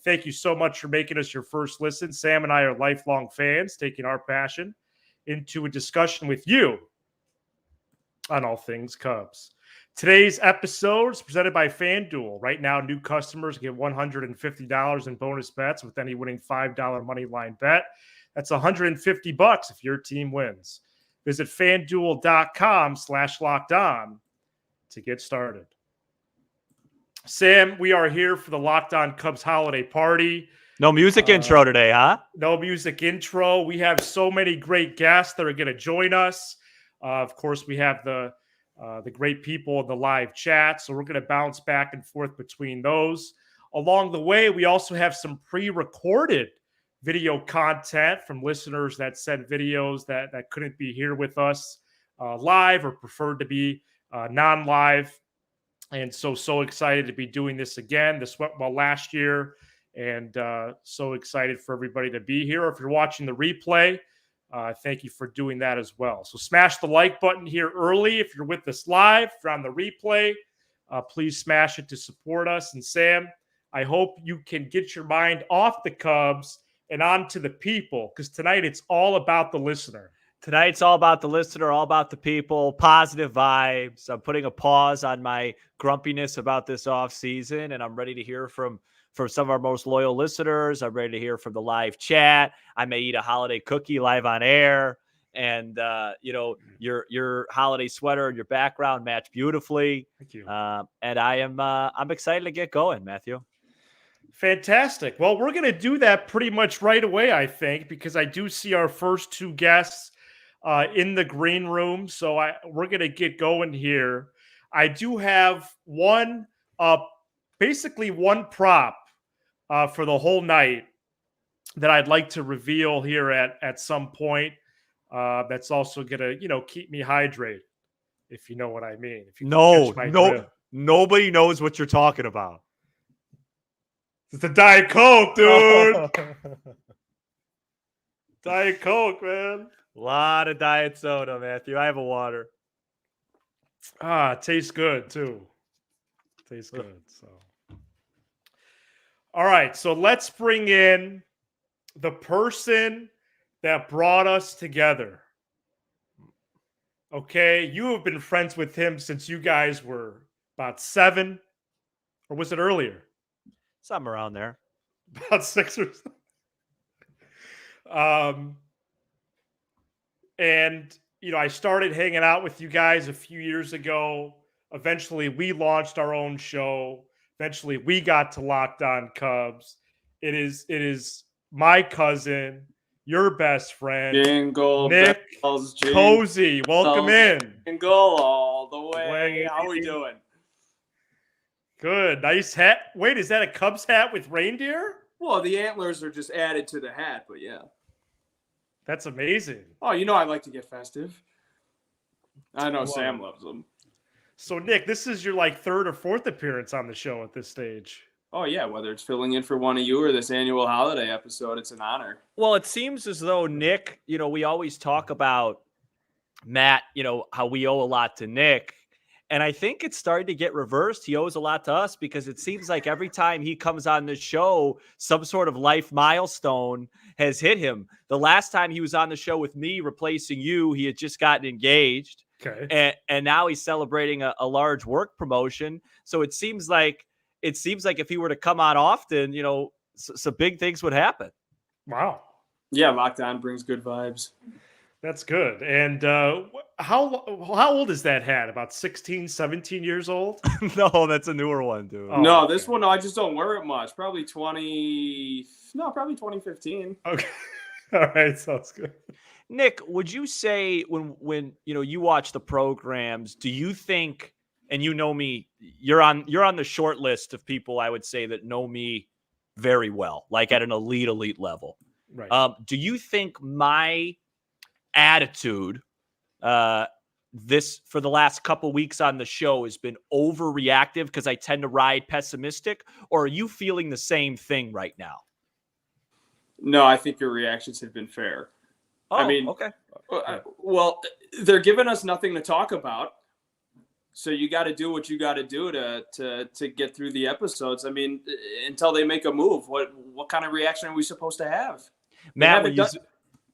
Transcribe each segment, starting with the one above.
thank you so much for making us your first listen. Sam and I are lifelong fans, taking our passion into a discussion with you on all things Cubs. Today's episode is presented by FanDuel. Right now, new customers get $150 in bonus bets with any winning $5 money line bet. That's $150 if your team wins. Visit FanDuel.com/LockedOn to get started. Sam, we are here for the Locked On Cubs holiday party. No music intro today, huh? No music intro. We have so many great guests that are going to join us. Of course, we have the great people in the live chat, so we're going to bounce back and forth between those. Along the way, we also have some pre-recorded video content from listeners that sent videos that couldn't be here with us live or preferred to be non-live. And so excited to be doing this again. This went well last year, and so excited for everybody to be here. If you're watching the replay, thank you for doing that as well. So smash the like button here early. If you're with us live, if you're on the replay, please smash it to support us. And Sam, I hope you can get your mind off the Cubs and onto the people, because tonight it's all about the listener. Tonight's all about the listener, all about the people, positive vibes. I'm putting a pause on my grumpiness about this offseason, and I'm ready to hear from some of our most loyal listeners. I'm ready to hear from the live chat. I may eat a holiday cookie live on air, and your holiday sweater and your background match beautifully. Thank you. And I'm excited to get going, Matthew. Fantastic. Well, we're going to do that pretty much right away, I think, because I do see our first two guests in the green room. So we're going to get going here. I do have basically one prop for the whole night that I'd like to reveal here at some point. That's also going to, keep me hydrated, if you know what I mean. If you nobody knows what you're talking about. It's a Diet Coke, dude. Diet Coke, man. A lot of diet soda, Matthew. I have a water. It tastes good, too. Tastes good. So, all right. So let's bring in the person that brought us together. Okay. You have been friends with him since you guys were about 7, or was it earlier? Something around there. About 6 or so. And, I started hanging out with you guys a few years ago. Eventually, we launched our own show. Eventually, we got to Locked On Cubs. It is my cousin, your best friend, Jingle Nick bells, Cozy. Welcome in. Jingle all the way. How are we doing? Good. Nice hat. Wait, is that a Cubs hat with reindeer? Well, the antlers are just added to the hat, but yeah. That's amazing. Oh, I like to get festive. I know Sam loves them. So, Nick, this is your third or fourth appearance on the show at this stage. Oh, yeah. Whether it's filling in for one of you or this annual holiday episode, it's an honor. Well, it seems as though Nick, we always talk about Matt, how we owe a lot to Nick. And I think it's starting to get reversed. He owes a lot to us because it seems like every time he comes on this show, some sort of life milestone has hit him. The last time he was on the show with me replacing you, he had just gotten engaged. Okay. And now he's celebrating a large work promotion. So it seems like if he were to come on often, some big things would happen. Wow. Yeah, Locked On brings good vibes. That's good. And how old is that hat? About 16, 17 years old? No, that's a newer one, dude. Oh, no, okay. This one, I just don't wear it much. Probably 2015. Okay. All right. Sounds good. Nick, would you say when you watch the programs, do you think, and you know me, you're on the short list of people I would say that know me very well, like at an elite level. Right. Do you think my attitude this for the last couple weeks on the show has been overreactive because I tend to ride pessimistic, or are you feeling the same thing right now? No, I think your reactions have been fair. Oh, I mean, okay. Well, they're giving us nothing to talk about. So you got to do what you got to do to get through the episodes. I mean, until they make a move, what kind of reaction are we supposed to have? Matt,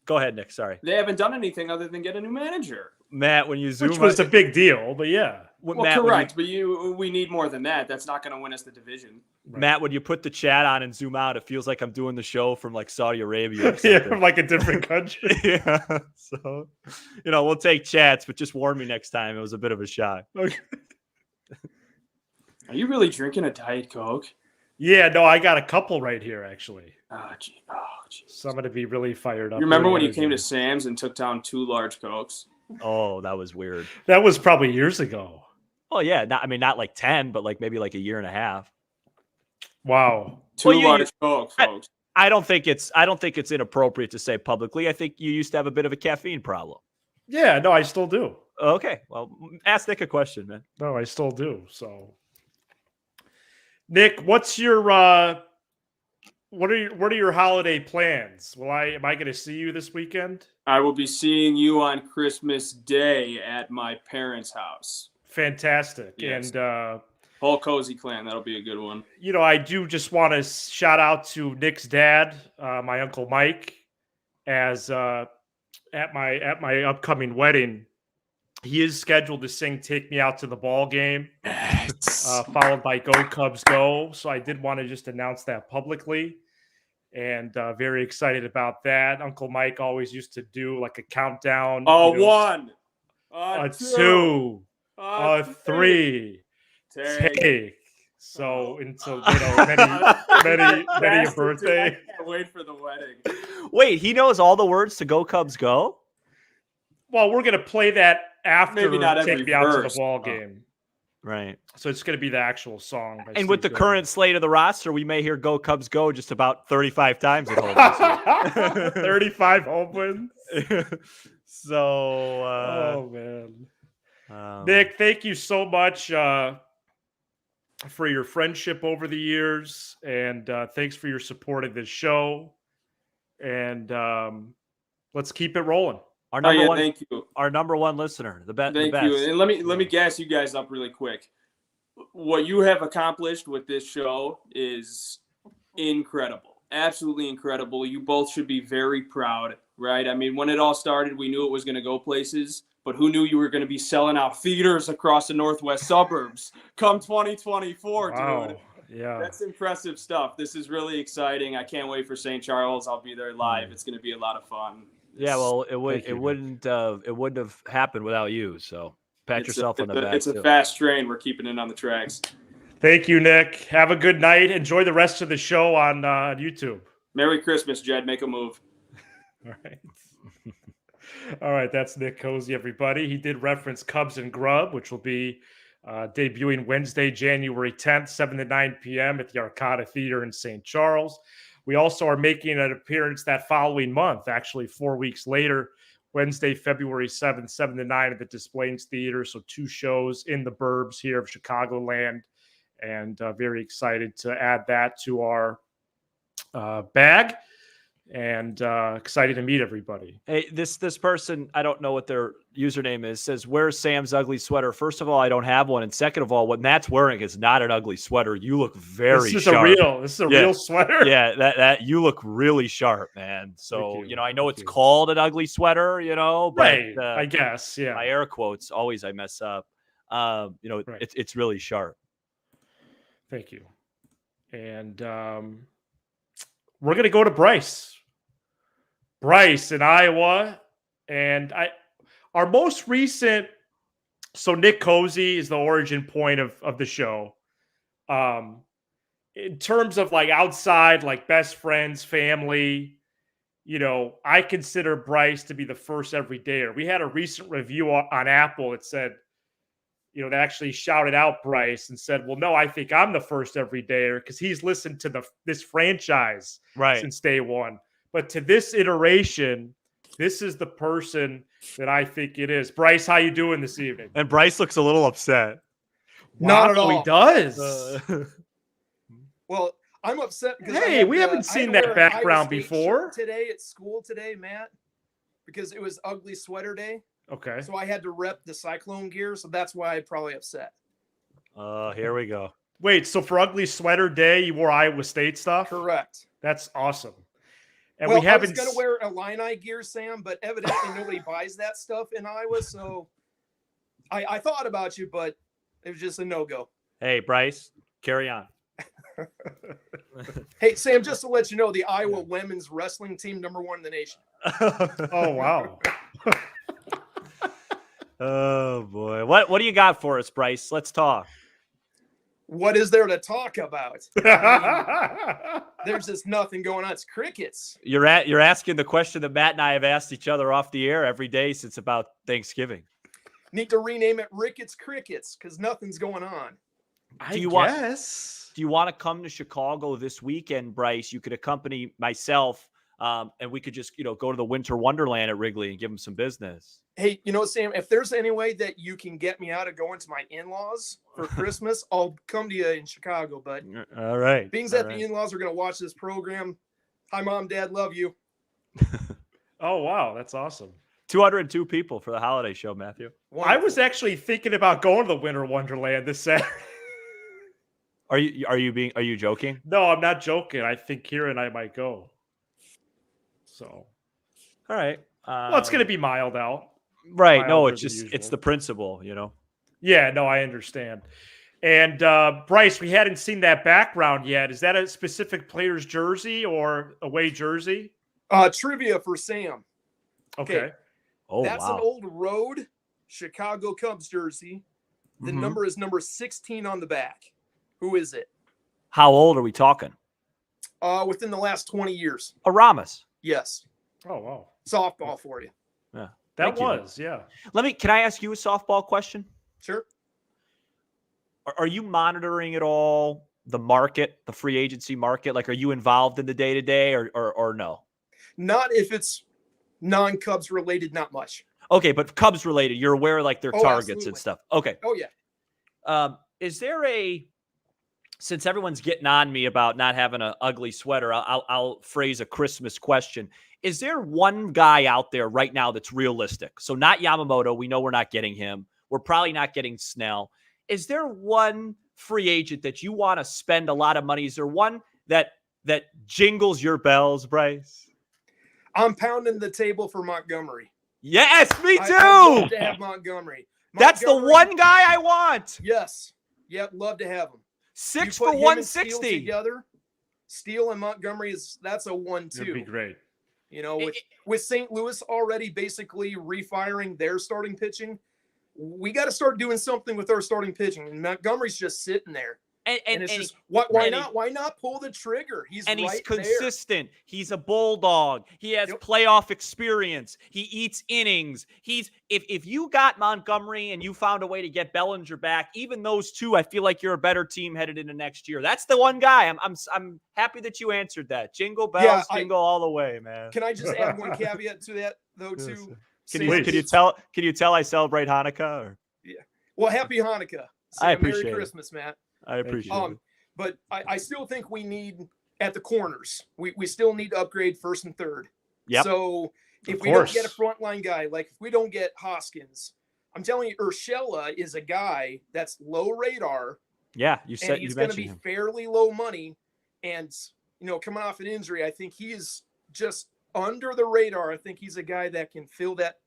go ahead, Nick. Sorry. They haven't done anything other than get a new manager. Matt, when you zoom, which was a big deal, but yeah. Well, Matt, correct, but we need more than that. That's not going to win us the division. Right. Matt, when you put the chat on and zoom out, it feels like I'm doing the show from like Saudi Arabia or something. Yeah, from like a different country. Yeah. So, we'll take chats, but just warn me next time. It was a bit of a shock. Okay. Are you really drinking a Diet Coke? Yeah, no, I got a couple right here, actually. Oh, geez. So I'm going to be really fired up. You remember when you came to Sam's and took down 2 large Cokes? Oh, that was weird. That was probably years ago. Oh, yeah. Not like 10, but like maybe like a year and a half. Wow. 2 large Cokes, folks. I don't think it's inappropriate to say publicly. I think you used to have a bit of a caffeine problem. Yeah, no, I still do. Okay. Well, ask Nick a question, man. No, I still do. So, Nick, what's your what are your holiday plans? Am I going to see you this weekend? I will be seeing you on Christmas Day at my parents' house. Fantastic. Yes. And whole cozy clan, that'll be a good one. I do just want to shout out to Nick's dad, my Uncle Mike, as at my upcoming wedding. He is scheduled to sing "Take Me Out to the Ball Game," followed by "Go Cubs Go." So I did want to just announce that publicly, and very excited about that. Uncle Mike always used to do like a countdown. 1, 2, 3, take. So until many a birthday. I can't wait for the wedding. Wait, he knows all the words to "Go Cubs Go"? Well, we're gonna play that after Maybe not every "Take Me Out to verse. the Ball Game." Right. So it's going to be the actual song. And with the current slate of the roster, we may hear "Go Cubs Go" just about 35 times at home. 35 home wins. So, oh man, Nick, thank you so much for your friendship over the years, and thanks for your support of this show. And let's keep it rolling. Thank you. Our number one listener, the best. Thank you. And let me gas you guys up really quick. What you have accomplished with this show is incredible, absolutely incredible. You both should be very proud, right? I mean, when it all started, we knew it was going to go places, but who knew you were going to be selling out theaters across the northwest suburbs come 2024, wow. Dude. Yeah, that's impressive stuff. This is really exciting. I can't wait for St. Charles. I'll be there live. It's going to be a lot of fun. Yeah, well, it wouldn't have happened without you. So pat yourself on the back. It's a fast train. We're keeping it on the tracks. Thank you, Nick. Have a good night. Enjoy the rest of the show on YouTube. Merry Christmas, Jed. Make a move. All right. All right. That's Nick Cozy, everybody. He did reference Cubs and Grub, which will be debuting Wednesday, January 10th, 7 to 9 p.m. at the Arcada Theater in St. Charles. We also are making an appearance that following month, actually 4 weeks later, Wednesday, February 7th, 7 to 9 at the Displays Theater. So 2 shows in the burbs here of Chicagoland, and very excited to add that to our bag, and excited to meet everybody. Hey, this person, I don't know what their username is, says, "Where's Sam's ugly sweater?" First of all, I don't have one, and second of all, what Matt's wearing is not an ugly sweater. You look very sharp. This is a real sweater. Yeah, that you look really sharp, man. So I know it's called an ugly sweater, but right, I guess, yeah. My air quotes always I mess up. Right. It's really sharp. Thank you. And we're gonna go to Bryce in Iowa, and our most recent. So Nick Cozy is the origin point of the show. In terms of like outside, like best friends, family, I consider Bryce to be the first everydayer. We had a recent review on Apple that said, that actually shouted out Bryce and said, well, no, I think I'm the first everydayer because he's listened to this franchise since day one. But to this iteration, this is the person that I think it is. Bryce, how you doing this evening? And Bryce looks a little upset. Not at all. He does. Well, I'm upset because we haven't seen that background before. Today at school today, Matt, because it was ugly sweater day. Okay. So I had to rep the Cyclone gear, so that's why I'm probably upset. Here we go. Wait, so for Ugly Sweater Day, you wore Iowa State stuff? Correct. That's awesome. And well, we haven't. I was going to wear Illini gear, Sam, but evidently nobody buys that stuff in Iowa, so I thought about you, but it was just a no-go. Hey, Bryce, carry on. Hey, Sam, just to let you know, the Iowa women's wrestling team, #1 in the nation. Oh, wow. Oh, boy. What do you got for us, Bryce? Let's talk. What is there to talk about? I mean, there's just nothing going on. It's crickets. You're asking the question that Matt and I have asked each other off the air every day since about Thanksgiving. Need to rename it Ricketts Crickets because nothing's going on. I guess. Do you want to come to Chicago this weekend, Bryce? You could accompany myself, and we could just, go to the Winter Wonderland at Wrigley and give them some business. Hey, Sam, if there's any way that you can get me out of going to my in-laws for Christmas, I'll come to you in Chicago. But all right, being that the in-laws are going to watch this program, hi, Mom, Dad, love you. Oh, wow. That's awesome. 202 people for the holiday show, Matthew. Wonderful. I was actually thinking about going to the Winter Wonderland this Saturday. Are you joking? No, I'm not joking. I think Kira and I might go. So, all right. Well, it's going to be mild out. Right. No, it's the principle, Yeah, no, I understand. And Bryce, we hadn't seen that background yet. Is that a specific player's jersey or away jersey? Trivia for Sam. Okay. Oh, that's an old road Chicago Cubs jersey. The number is number 16 on the back. Who is it? How old are we talking? Within the last 20 years. Aramis. Yes. Oh, wow. Softball for you. Yeah. That was, yeah. Can I ask you a softball question? Sure. Are you monitoring at all the market, the free agency market? Like, are you involved in the day-to-day or no? Not if it's non-Cubs related, not much. Okay, but Cubs related, you're aware of, like, their targets absolutely. And stuff. Okay. Oh, yeah. Is there since everyone's getting on me about not having an ugly sweater, I'll phrase a Christmas question. Is there one guy out there right now that's realistic? So not Yamamoto. We know we're not getting him. We're probably not getting Snell. Is there one free agent that you want to spend a lot of money? Is there one that jingles your bells, Bryce? I'm pounding the table for Montgomery. Yes, me too. I'd love to have Montgomery. That's the one guy I want. Yes. Yep, love to have him. 6 for 160 together. Steele and Montgomery that's a 1-2. It'd be great. With St. Louis already basically refiring their starting pitching, we got to start doing something with our starting pitching. And Montgomery's just sitting there. And it's just why not pull the trigger? He's consistent. There. He's a bulldog. He has playoff experience. He eats innings. If you got Montgomery and you found a way to get Bellinger back, even those two, I feel like you're a better team headed into next year. That's the one guy. I'm happy that you answered that. Jingle bells, jingle all the way, man. Can I just add one caveat to that though too? Can you tell I celebrate Hanukkah? Or? Yeah. Well, happy Hanukkah. I appreciate Merry Christmas, Matt. I appreciate it. But I still think we need at the corners. We still need to upgrade first and third. Yep. So if we don't get a frontline guy, like if we don't get Hoskins, I'm telling you, Urshela is a guy that's low radar. Yeah, he's going to be fairly low money, and coming off an injury, I think he's just under the radar. I think he's a guy that can fill that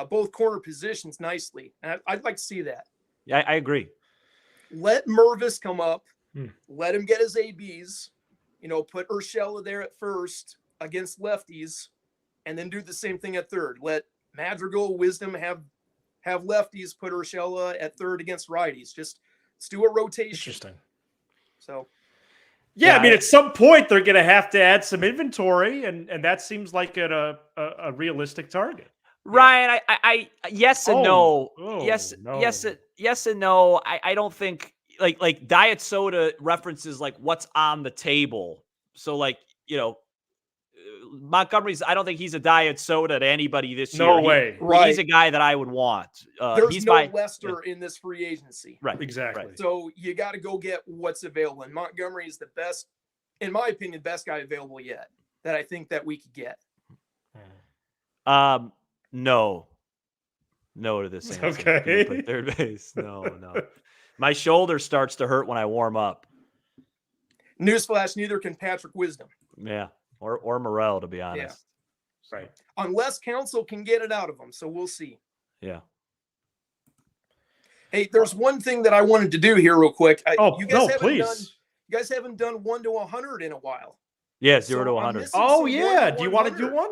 both corner positions nicely, and I'd like to see that. Yeah, I agree. Let Mervis come up. Let him get his ABs. Put Urshela there at first against lefties, and then do the same thing at third. Let Madrigal, Wisdom have lefties. Put Urshela at third against righties. Just let's do a rotation. Interesting. So, yeah, I mean, at some point they're going to have to add some inventory, and that seems like a realistic target. Ryan, I yes and no. Yes and no. I don't think like diet soda references like what's on the table. So Montgomery's. I don't think he's a diet soda to anybody this year. No way. He's a guy that I would want. There's no Lester in this free agency. Right. Exactly. Right. So you got to go get what's available. And Montgomery is the best, in my opinion, best guy available yet that I think that we could get. No. No to this answer. Okay. Do you play third base? No. My shoulder starts to hurt when I warm up. Newsflash, neither can Patrick Wisdom. Yeah. Or Morel, to be honest. Right. Unless council can get it out of them. So we'll see. Yeah. Hey, there's one thing that I wanted to do here real quick. Please. You guys haven't done 1 to 100 in a while. Yeah, 0 to I'm 100. missing Oh, some yeah. 1 to Do you want to 100. do one?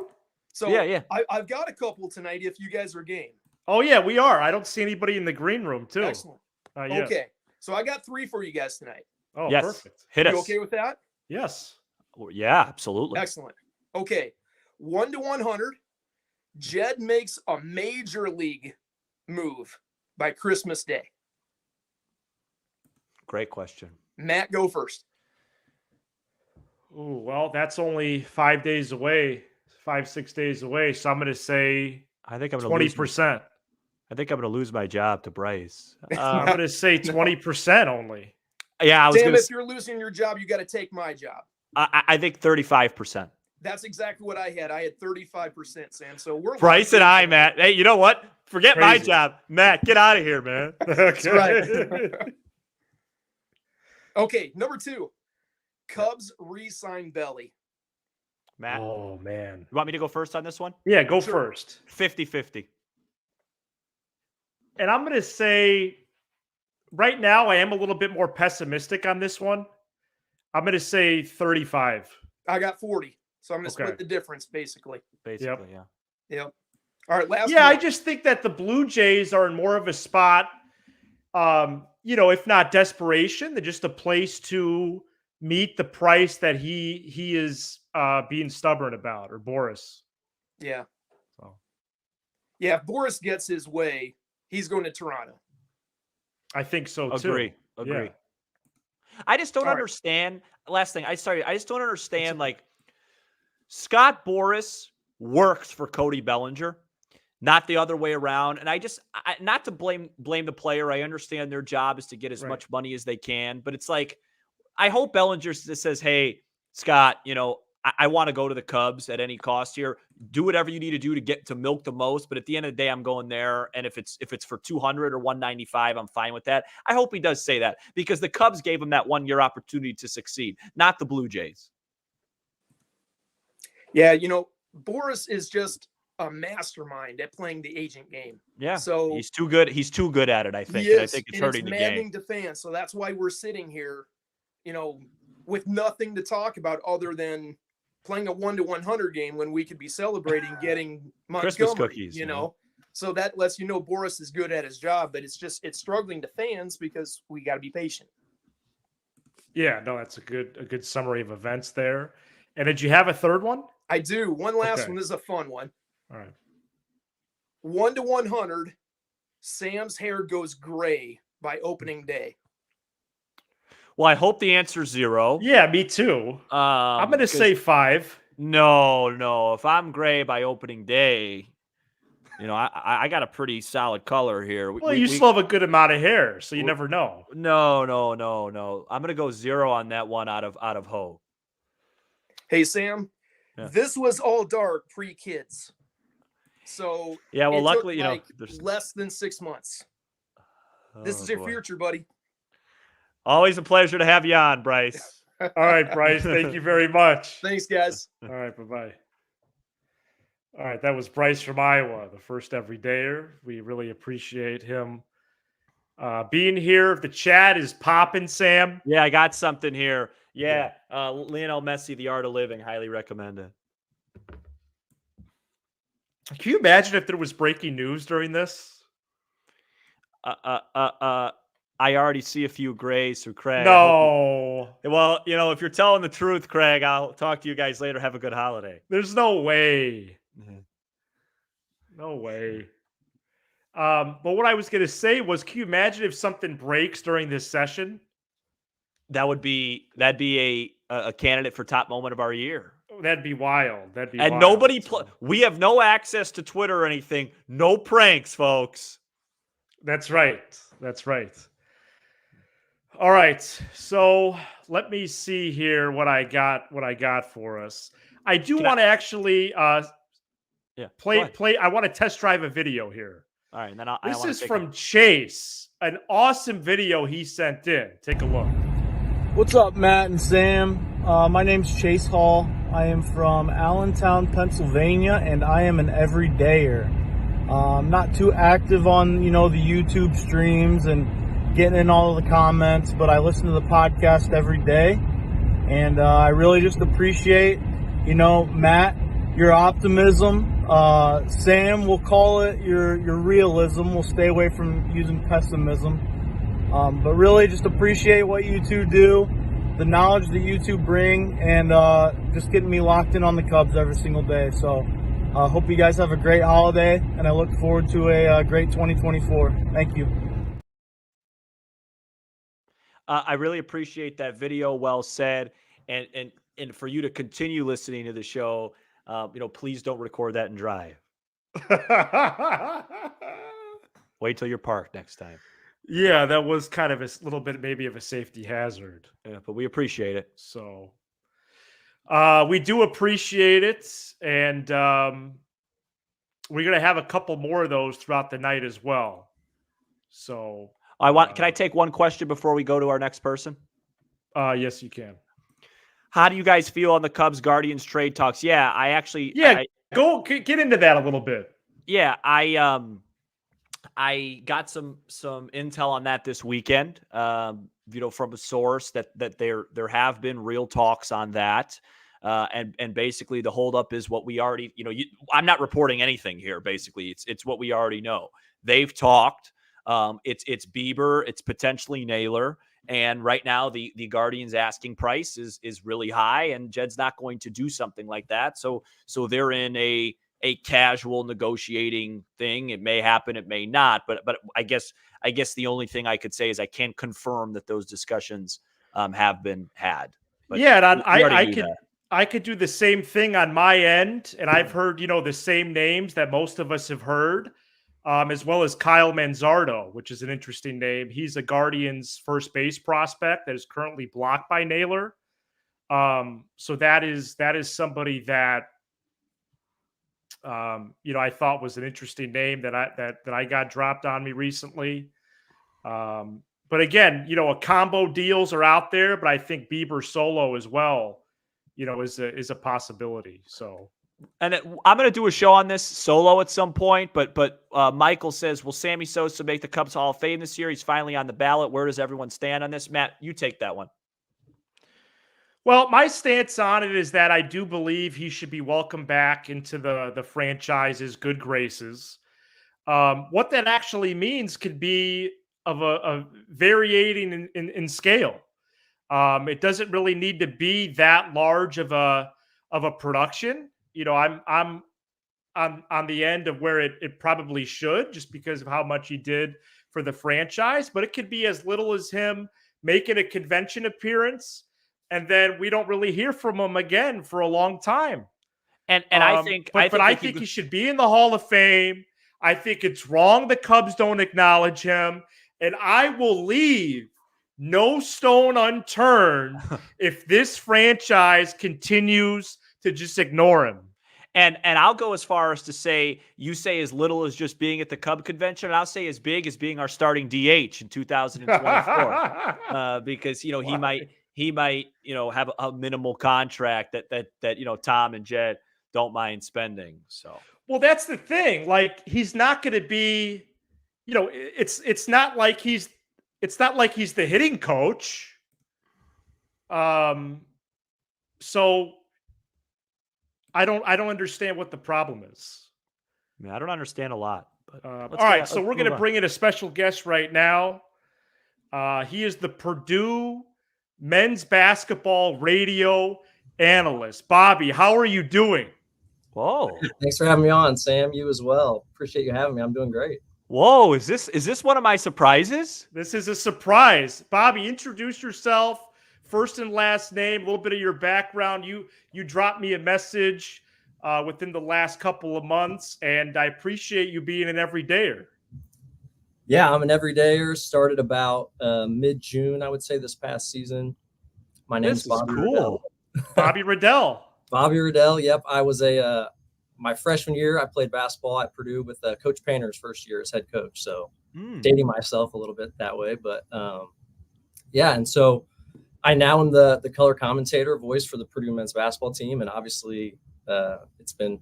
So yeah. I've got a couple tonight if you guys are game. Oh, yeah, we are. I don't see anybody in the green room, too. Excellent. Yeah. Okay. So I got 3 for you guys tonight. Oh, Yes. perfect. Hit You us. okay with that? Yes. Yeah, absolutely. Excellent. Okay. 1 to 100. Jed makes a major league move by Christmas Day. Great question. Matt, go first. Ooh, well, that's only 5 days away, 6 days away. So I'm going to say I think I'm going to 20%. I think I'm going to lose my job to Bryce. I'm going to say 20% only. Yeah, I was Damn, going to if you're losing your job, you got to take my job. I think 35%. That's exactly what I had. I had 35%, Sam. So we're Bryce and I, Matt. Hey, you know what? Forget my Crazy. job. Matt, get out of here, man. That's right. Okay, number 2. Cubs re-sign Belly. Matt, Oh, man. you want me to go first on this one? Yeah, go Sure. first. 50-50. And I'm going to say right now I am a little bit more pessimistic on this one. I'm going to say 35. I got 40. So I'm going to Okay. split the difference, basically. Basically, yeah. Yep. All right, last Yeah, one. I just think that the Blue Jays are in more of a spot, if not desperation, they're just a place to meet the price that he is being stubborn about, or Boris. Yeah. So Yeah, if Boris gets his way, he's going to Toronto. I think so too. Agree. Yeah. I just don't All right. understand. Last thing, I just don't understand. Like, Scott Boras works for Cody Bellinger, not the other way around. And not to blame the player. I understand their job is to get as Right. much money as they can, but it's like, I hope Bellinger just says, "Hey, Scott, I want to go to the Cubs at any cost here. Do whatever you need to do to get to milk the most. But at the end of the day, I'm going there. And if it's for 200 or 195, I'm fine with that." I hope he does say that, because the Cubs gave him that 1 year opportunity to succeed, not the Blue Jays. Yeah, Boris is just a mastermind at playing the agent game. Yeah. So he's too good. He's too good at it, I think. he And I is, think it's and hurting the maddening game. to fans. So that's why we're sitting here, with nothing to talk about other than playing a 1 to 100 game when we could be celebrating getting Christmas Montgomery, cookies, you man. know. So that lets you know Boris is good at his job, but it's struggling to fans because we got to be patient. Yeah, no, that's a good summary of events there. And did you have a third one? I do. One last Okay. one. This is a fun one. All right. 1 to 100. Sam's hair goes gray by opening day. Well, I hope the answer's 0. Yeah, me too. I'm going to say 5. No. If I'm gray by opening day, I got a pretty solid color here. Well, you still have a good amount of hair, so you never know. No. I'm gonna go 0 on that one out of Ho. Hey, Sam, Yeah. This was all dark pre-kids. So Yeah, well, it luckily, took, there's less than 6 months. This is your boy. future, buddy. Always a pleasure to have you on, Bryce. All right, Bryce, thank you very much. Thanks, guys. All right, bye-bye. All right, that was Bryce from Iowa, the first everydayer. We really appreciate him being here. The chat is popping, Sam. Yeah, I got something here. Yeah, Lionel Messi, The Art of Living, highly recommend it. Can you imagine if there was breaking news during this? I already see a few grays through Craig. No. Well, if you're telling the truth, Craig, I'll talk to you guys later. Have a good holiday. There's no way. Mm-hmm. No way. But what I was going to say was, can you imagine if something breaks during this session? That'd be a candidate for top moment of our year. That'd be wild. That'd be And wild. nobody we have no access to Twitter or anything. No pranks, folks. That's right. That's right. All right. So let me see here what I got for us. I do want to actually Yeah. play. I want to test drive a video here. All right, and then This is from Chase, an awesome video he sent in. Take a look. What's up, Matt and Sam? My name's Chase Hall. I am from Allentown, Pennsylvania, and I am an everydayer. I'm not too active on, the YouTube streams and getting in all of the comments, but I listen to the podcast every day, and I really just appreciate, Matt, your optimism. Sam, we'll call it your realism. We'll stay away from using pessimism. But really just appreciate what you two do, the knowledge that you two bring, and just getting me locked in on the Cubs every single day. So hope you guys have a great holiday, and I look forward to a great 2024. Thank you. I really appreciate that video. Well said. And for you to continue listening to the show, please don't record that and drive. Wait till you're parked next time. Yeah, that was kind of a little bit maybe of a safety hazard. Yeah, but we appreciate it. So we do appreciate it. And we're going to have a couple more of those throughout the night as well. So can I take one question before we go to our next person? Yes, you can. How do you guys feel on the Cubs Guardians trade talks? Yeah, go get into that a little bit. Yeah, I got some intel on that this weekend. From a source that there have been real talks on that, and basically the holdup is what we already I'm not reporting anything here. Basically, it's what we already know. They've talked. It's Bieber. It's potentially Naylor. And right now, the Guardians' asking price is really high, and Jed's not going to do something like that. So they're in a casual negotiating thing. It may happen, it may not. But I guess the only thing I could say is I can't confirm that those discussions have been had. But yeah, and I could do the same thing on my end, and I've heard the same names that most of us have heard. As well as Kyle Manzardo, which is an interesting name. He's a Guardians first base prospect that is currently blocked by Naylor. So that is somebody that I thought was an interesting name that I got dropped on me recently. But again, a combo deals are out there, but I think Bieber solo as well, is a possibility. So. And I'm going to do a show on this solo at some point, but Michael says, will Sammy Sosa make the Cubs Hall of Fame this year? He's finally on the ballot. Where does everyone stand on this? Matt, you take that one. Well, my stance on it is that I do believe he should be welcomed back into the franchise's good graces. What that actually means could be of a varying in scale. It doesn't really need to be that large of a production. I'm on the end of where it probably should, just because of how much he did for the franchise. But it could be as little as him making a convention appearance, and then we don't really hear from him again for a long time. And I think he should be in the Hall of Fame. I think it's wrong the Cubs don't acknowledge him, and I will leave no stone unturned if this franchise continues to just ignore him. And I'll go as far as to say, you say as little as just being at the Cub convention, and I'll say as big as being our starting DH in 2024, because he might have a minimal contract that Tom and Jed don't mind spending. So well, that's the thing. Like, he's not going to be, it's not like he's the hitting coach. So I don't understand what the problem is. I mean, I don't understand a lot. But all right, so we're going to bring in a special guest right now. He is the Purdue men's basketball radio analyst. Bobby, how are you doing? Whoa! Thanks for having me on, Sam. You as well. Appreciate you having me. I'm doing great. Whoa! Is this one of my surprises? This is a surprise. Bobby, introduce yourself. First and last name, a little bit of your background. You dropped me a message within the last couple of months, and I appreciate you being an everydayer. Yeah, I'm an everydayer. Started about mid-June, I would say, this past season. My name's Bobby cool. Riddell. Bobby Riddell. Bobby Riddell. Yep, I was my freshman year, I played basketball at Purdue with Coach Painter's first year as head coach. So dating myself a little bit that way. But yeah, and so I now am the color commentator voice for the Purdue men's basketball team. And obviously it's been,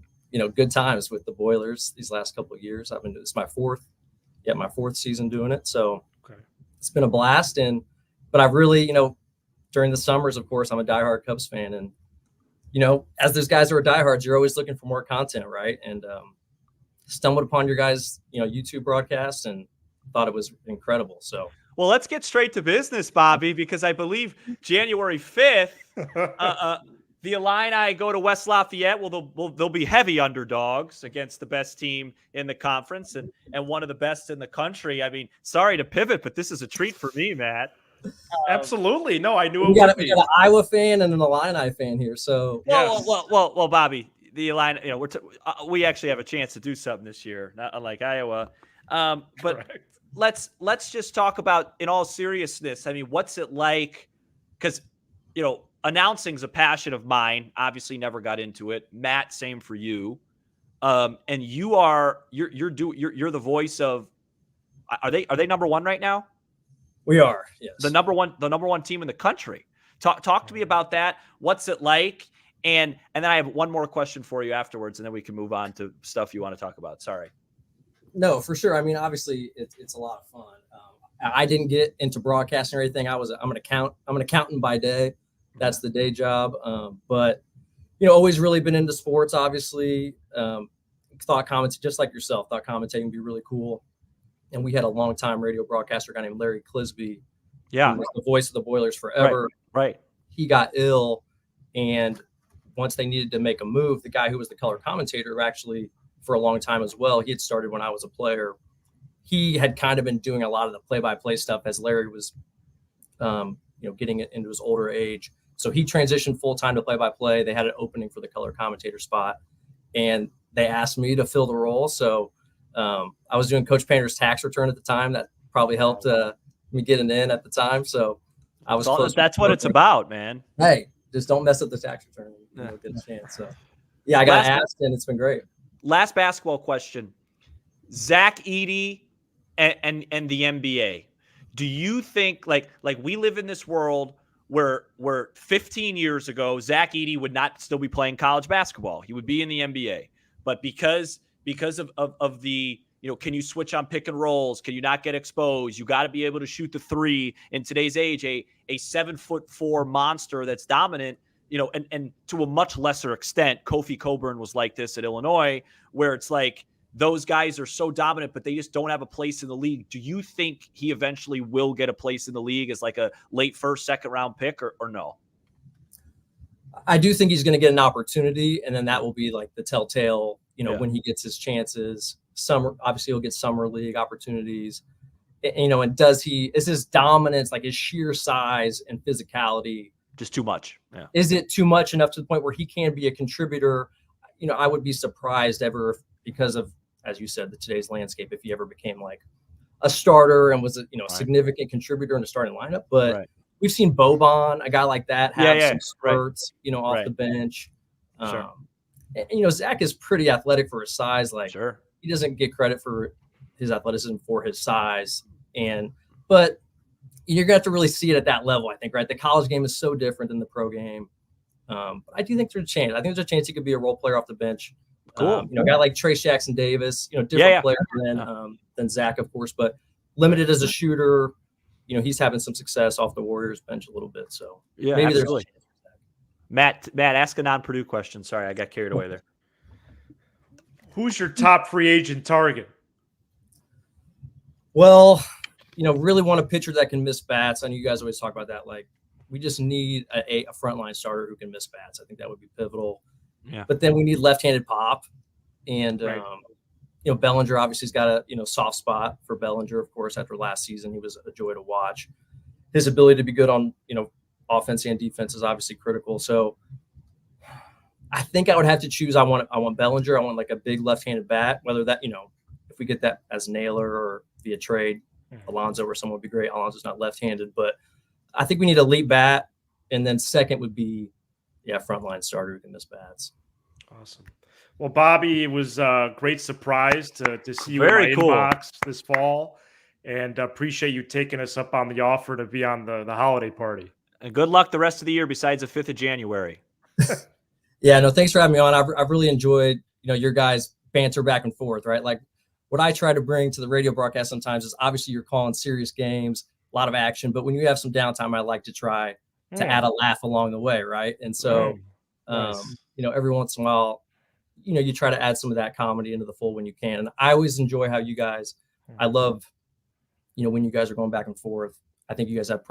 good times with the Boilers these last couple of years. It's my fourth season doing it. So it's been a blast. But I've really, during the summers, of course, I'm a diehard Cubs fan. And, as those guys who are diehards, you're always looking for more content, right? And stumbled upon your guys, YouTube broadcast and thought it was incredible. So, well, let's get straight to business, Bobby, because I believe January 5th, the Illini go to West Lafayette. Well, they'll be heavy underdogs against the best team in the conference and one of the best in the country. I mean, sorry to pivot, but this is a treat for me, Matt. Absolutely. No, I knew we got an Iowa fan and an Illini fan here. So well, Bobby, the Illini, we actually have a chance to do something this year, not unlike Iowa. But correct. Let's just talk about, in all seriousness, I mean, what's it like? Because announcing's a passion of mine. Obviously, never got into it. Matt, same for you. And you're the voice of. Are they number one right now? We are, yes. The number one team in the country. Talk to me about that. What's it like? And then I have one more question for you afterwards, and then we can move on to stuff you want to talk about. Sorry. No, for sure. I mean, obviously, it's a lot of fun. I didn't get into broadcasting or anything. I'm an accountant by day. That's the day job. But always really been into sports. Obviously, thought commentating, just like yourself. Thought commentating would be really cool. And we had a longtime radio broadcaster guy named Larry Clisby. Yeah. Who was the voice of the Boilers forever. Right. He got ill. And once they needed to make a move, the guy who was the color commentator actually for a long time as well, he had started when I was a player. He had kind of been doing a lot of the play-by-play stuff as Larry was, getting it into his older age. So he transitioned full-time to play-by-play. They had an opening for the color commentator spot. And they asked me to fill the role. So I was doing Coach Painter's tax return at the time. That probably helped me getting in at the time. So I was close. That's what it's about, man. Hey, just don't mess up the tax return. Get a chance. So yeah, I got asked, and it's been great. Last basketball question: Zach Edey and the NBA. Do you think like we live in this world where 15 years ago Zach Edey would not still be playing college basketball? He would be in the NBA, but because of the, can you switch on pick and rolls? Can you not get exposed? You got to be able to shoot the three in today's age, a 7'4" monster that's dominant, and to a much lesser extent, Kofi Coburn was like this at Illinois, where it's like those guys are so dominant, but they just don't have a place in the league. Do you think he eventually will get a place in the league as like a late first, second round pick or no? I do think he's going to get an opportunity, and then that will be like the telltale, when he gets his chances. Obviously he'll get summer league opportunities, and is his dominance, like his sheer size and physicality, just too much? Yeah. Is it too much enough to the point where he can be a contributor? I would be surprised ever because of, as you said, today's landscape, if he ever became like a starter and was a significant contributor in the starting lineup. But we've seen Boban, a guy like that, have some spurts, off the bench. Sure. And Zach is pretty athletic for his size. Like, sure, he doesn't get credit for his athleticism for his size. But you're going to have to really see it at that level, I think, right? The college game is so different than the pro game. But I do think there's a chance. I think there's a chance he could be a role player off the bench. Cool. A guy like Trace Jackson Davis, different player than Zach, of course, but limited as a shooter. He's having some success off the Warriors bench a little bit. So maybe absolutely. there's a chance. Matt, ask a non-Purdue question. Sorry, I got carried away there. Who's your top free agent target? Well, really want a pitcher that can miss bats. I know you guys always talk about that. Like, we just need a frontline starter who can miss bats. I think that would be pivotal. Yeah. But then we need left-handed pop. And, Bellinger obviously has got a, soft spot for Bellinger, of course, after last season. He was a joy to watch. His ability to be good on, offense and defense is obviously critical. So I think I would have to choose. I want Bellinger. I want like a big left-handed bat, whether that, if we get that as Naylor or via trade, Alonso or someone would be great. Alonso's not left-handed, but I think we need a elite bat. And then second would be, frontline starter who can miss bats. Awesome. Well, Bobby, it was a great surprise to see you Very in my cool. inbox this fall, and appreciate you taking us up on the offer to be on the holiday party. And good luck the rest of the year besides the 5th of January. Yeah, no, thanks for having me on. I've really enjoyed, your guys' banter back and forth, right? Like what I try to bring to the radio broadcast sometimes is obviously you're calling serious games, a lot of action, but when you have some downtime, I like to try to add a laugh along the way, right? And so, Nice. every once in a while, you try to add some of that comedy into the fold when you can. And I always enjoy how you guys, I love, when you guys are going back and forth. I think you guys have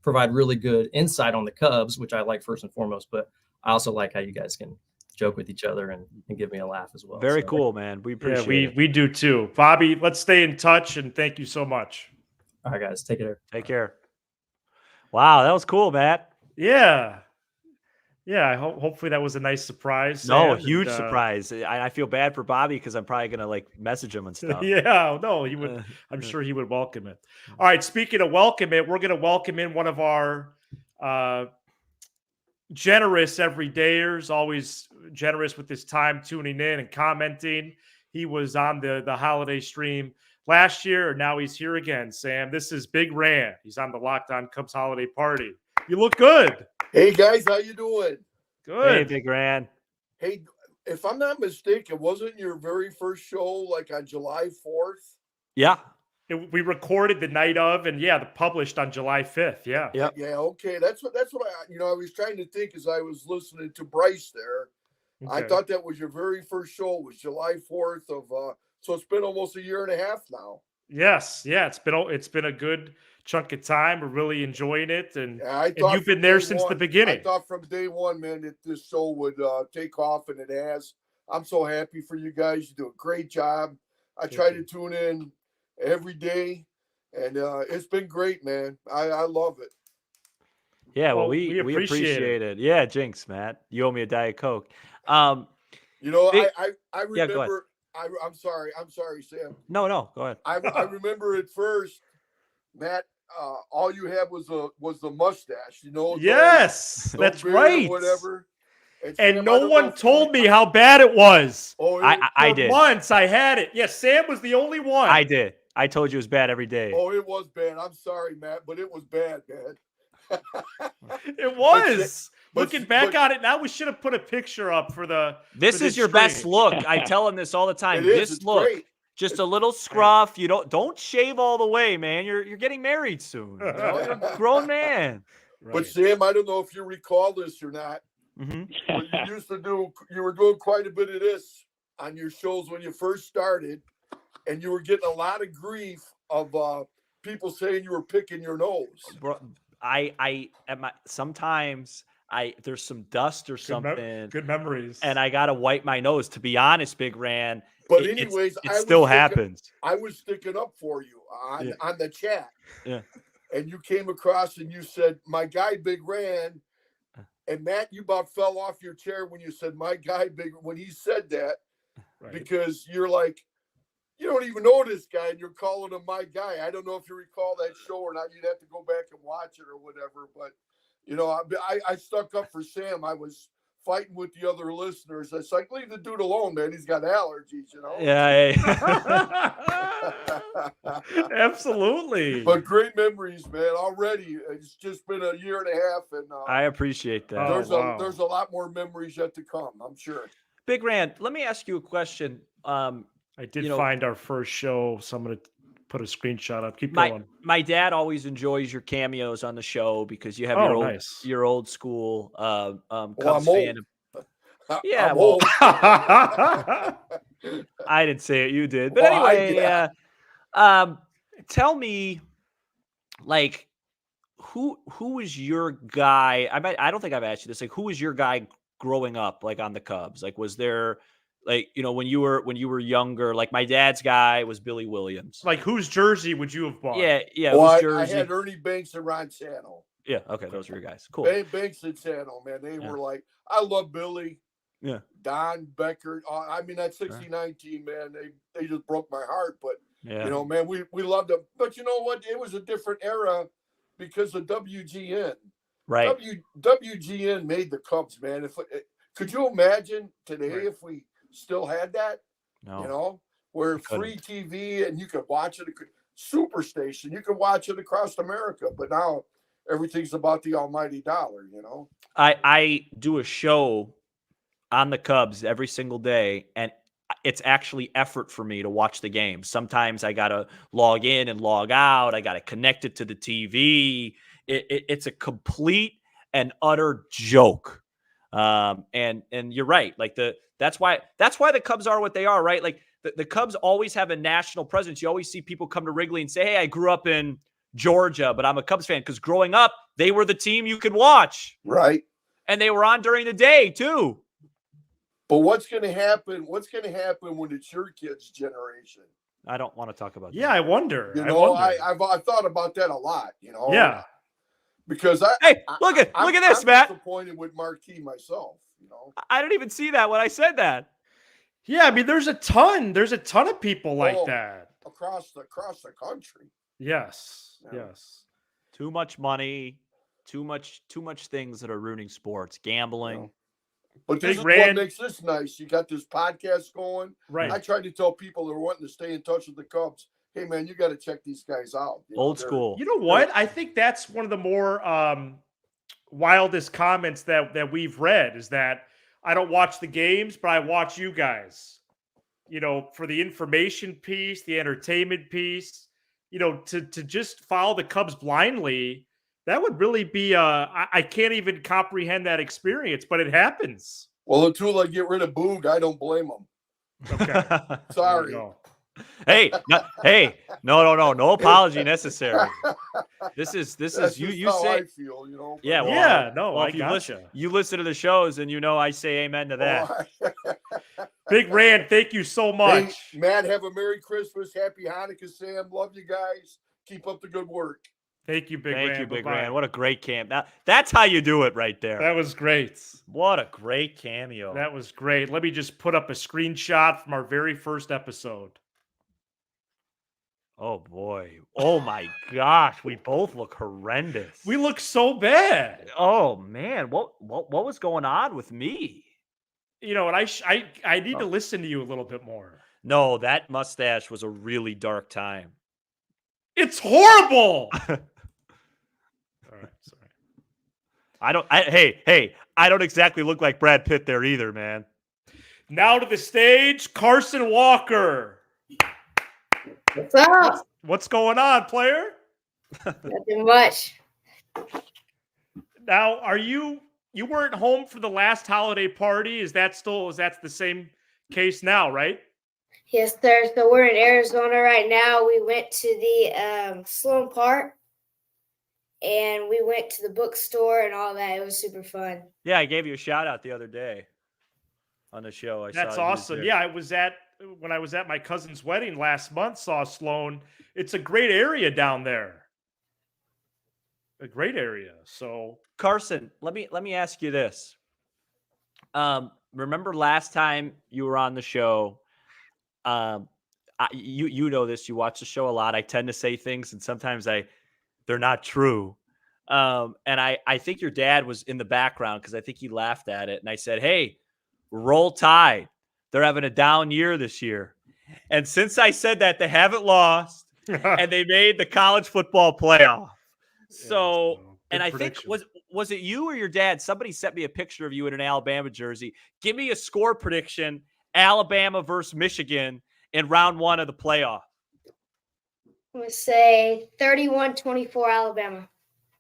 provide really good insight on the Cubs, which I like first and foremost, but I also like how you guys can joke with each other and give me a laugh as well. Very cool, man. We appreciate it. We do too. Bobby, let's stay in touch, and thank you so much. All right, guys, take care. Take care. Wow, that was cool, Matt. Yeah. Yeah, hopefully that was a nice surprise. No, Sam, huge and, surprise. I feel bad for Bobby because I'm probably going to message him and stuff. Yeah, no, he would. I'm sure he would welcome it. All right, speaking of welcome it, we're going to welcome in one of our generous everydayers, always generous with his time tuning in and commenting. He was on the holiday stream last year, and now he's here again. Sam, this is Big Ran. He's on the Locked On Cubs holiday party. You look good. Hey guys, how you doing? Good. Hey, Big Ran. Hey, if I'm not mistaken, wasn't your very first show like on July 4th? Yeah. We recorded the night of, and published on July 5th. Yeah. Yep. Yeah, okay. That's what I was trying to think as I was listening to Bryce there. Okay. I thought that was your very first show was July 4th of so it's been almost a year and a half now. Yes. Yeah. It's been a good chunk of time. We're really enjoying it, and you've been from there day since one- the beginning. I thought from day one, man, that this show would take off, and it has. I'm so happy for you guys. You do a great job. I try to tune in every day, and it's been great, man. I love it. Yeah, well, Well, we we appreciate it. Yeah, Jinx, Matt. You owe me a Diet Coke. You know, Big- I Yeah, go ahead. remember. I'm sorry, Sam. No, go ahead. I remember at first, Matt. All you had was the mustache. Yes, no that's beard or right. whatever. And Sam, I no don't know one if you told me how bad it was. Oh, I For did. months I had it. Yes, Sam was the only one. I did. I told you it was bad every day. Oh, it was bad. I'm sorry, Matt, but it was bad, man. It was. but- Looking back but- on it now, we should have put a picture up for the. This for is your best stream. look. I tell him this all the time. It is. This It's look, great. just a little scruff. You don't shave all the way, man. You're getting married soon. You're a grown man. But Right. Sam, I don't know if you recall this or not. hmm But you were doing quite a bit of this on your shows when you first started, and you were getting a lot of grief of people saying you were picking your nose. Bro, sometimes there's some dust or something, Good memories. and I gotta wipe my nose. To be honest, Big Ran. But It- anyways, it still happens. I was sticking up for you on the chat. Yeah. And you came across and you said, "My guy Big Ran," and Matt, you about fell off your chair when you said, "My guy Big," when he said that, Right. because you're like, you don't even know this guy and you're calling him my guy. I don't know if you recall that show or not. You'd have to go back and watch it or whatever. But, I stuck up for Sam. I was fighting with the other listeners. It's like, leave the dude alone, man. He's got allergies, Yeah. Absolutely. But great memories, man. Already, it's just been a year and a half, and I appreciate that. Oh, there's a lot more memories yet to come, I'm sure. Big Ran, let me ask you a question. I did find our first show, so I'm going to put a screenshot up. Keep My going. my dad always enjoys your cameos on the show because you have Nice. your old school Cubs I'm fan. Yeah, I'm well, old. I didn't say it, you did. But Well, anyway, tell me, like, who was your guy? I don't think I've asked you this. Like, who was your guy growing up, like on the Cubs? Like, was there, like, when you were younger? Like, my dad's guy was Billy Williams. Like, whose jersey would you have bought? Yeah. Well, whose I jersey? had Ernie Banks and Ron Sano. Yeah. Okay, those were your guys. Cool. Banks and Sano, man. They Yeah. were like, I love Billy. Yeah. Don Becker. I mean, that 69 team, man, they just broke my heart. But, Yeah. man, we loved them. But you know what? It was a different era because of WGN. Right. WGN made the Cubs, man. Could you imagine today Right. if we still had that? No. You know, where free TV and you could watch it, Superstation, you could watch it across America. But now everything's about the almighty dollar, you know? I do a show on the Cubs every single day, and it's actually effort for me to watch the game. Sometimes I got to log in and log out. I got to connect it to the TV. It's a complete and utter joke. And you're right. Like that's why the Cubs are what they are, right? Like the Cubs always have a national presence. You always see people come to Wrigley and say, "Hey, I grew up in Georgia, but I'm a Cubs fan," because growing up, they were the team you could watch. Right. And they were on during the day too. But what's going to happen? What's going to happen when it's your kids' generation? I don't want to talk about Yeah, that. I wonder. You know, I've thought about that a lot. You know, Yeah. because Look at this, I'm Matt. disappointed with Marquee myself. You know, I didn't even see that when I said that. Yeah, I mean, there's a ton of people like that across the country. Yes, Yeah. yes. Too much money, too much things that are ruining sports, gambling. Yeah. But Big this is Rand- what makes this nice. You got this podcast going. Right. I tried to tell people that are wanting to stay in touch with the Cubs, hey man, you got to check these guys out. You know, Old they're- school. You know what? I think that's one of the more wildest comments that we've read is that I don't watch the games, but I watch you guys. You know, for the information piece, the entertainment piece. You know, to just follow the Cubs blindly, that would really be I can't even comprehend that experience, but it happens. Well, until I get rid of Boog, I don't blame them. Okay. Sorry. There you go. No apology necessary. This is That's you just you how say I feel, you know. yeah, well, Yeah, no, well, I if you gotcha. listen to the shows and you know I say amen to that. Big Rand, thank you so much. Hey, Matt, have a Merry Christmas, Happy Hanukkah, Sam. Love you guys. Keep up the good work. Thank you, Big Thank Rand. you, Big Bye-bye. Rand. What a great camp. Now that's how you do it right there. That was great. What a great cameo. That was great. Let me just put up a screenshot from our very first episode. Oh boy. Oh my gosh. We both look horrendous. We look so bad. Oh man. What was going on with me? You know, and I need to listen to you a little bit more. No, that mustache was a really dark time. It's horrible. All right, sorry. I don't exactly look like Brad Pitt there either, man. Now to the stage, Carson Walker. What's up? What's going on, player? Nothing much. Now, you weren't home for the last holiday party? Is that the same case now, right? Yes, sir. So we're in Arizona right now. We went to the Sloan Park, and we went to the bookstore and all that. It was super fun. Yeah, I gave you a shout out the other day on the show. That's saw you awesome. there. Yeah, when I was at my cousin's wedding last month, saw Sloan. It's a great area down there. A great area. So Carson, let me ask you this. Remember last time you were on the show? You know this. You watch the show a lot. I tend to say things, and sometimes they're not true. And I think your dad was in the background because I think he laughed at it. And I said, "Hey, roll Tide. They're having a down year this year." And since I said that, they haven't lost, and they made the college football playoff. So, and I think was it you or your dad? Somebody sent me a picture of you in an Alabama jersey. Give me a score prediction: Alabama versus Michigan in round 1 of the playoff. I'm going to say 31-24 Alabama.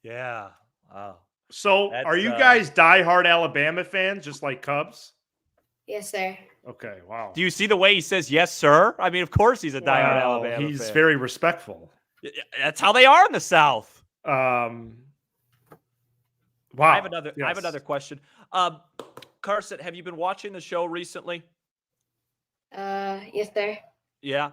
Yeah. Wow. So That's, are you guys diehard Alabama fans, just like Cubs? Yes, sir. Okay, wow. Do you see the way he says yes, sir? I mean, of course he's a diehard Alabama He's fan. very respectful. That's how they are in the South. Wow. I have another Yes. question. Carson, have you been watching the show recently? Yes, sir. Yeah.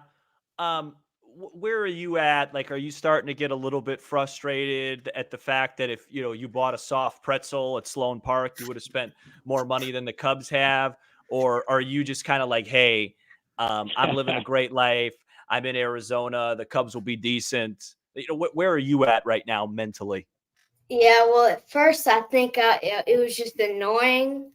Where are you at? Like, are you starting to get a little bit frustrated at the fact that if you bought a soft pretzel at Sloan Park, you would have spent more money than the Cubs have? Or are you just kind of like, hey, I'm living a great life. I'm in Arizona. The Cubs will be decent. Where are you at right now mentally? Yeah, well, at first I think it was just annoying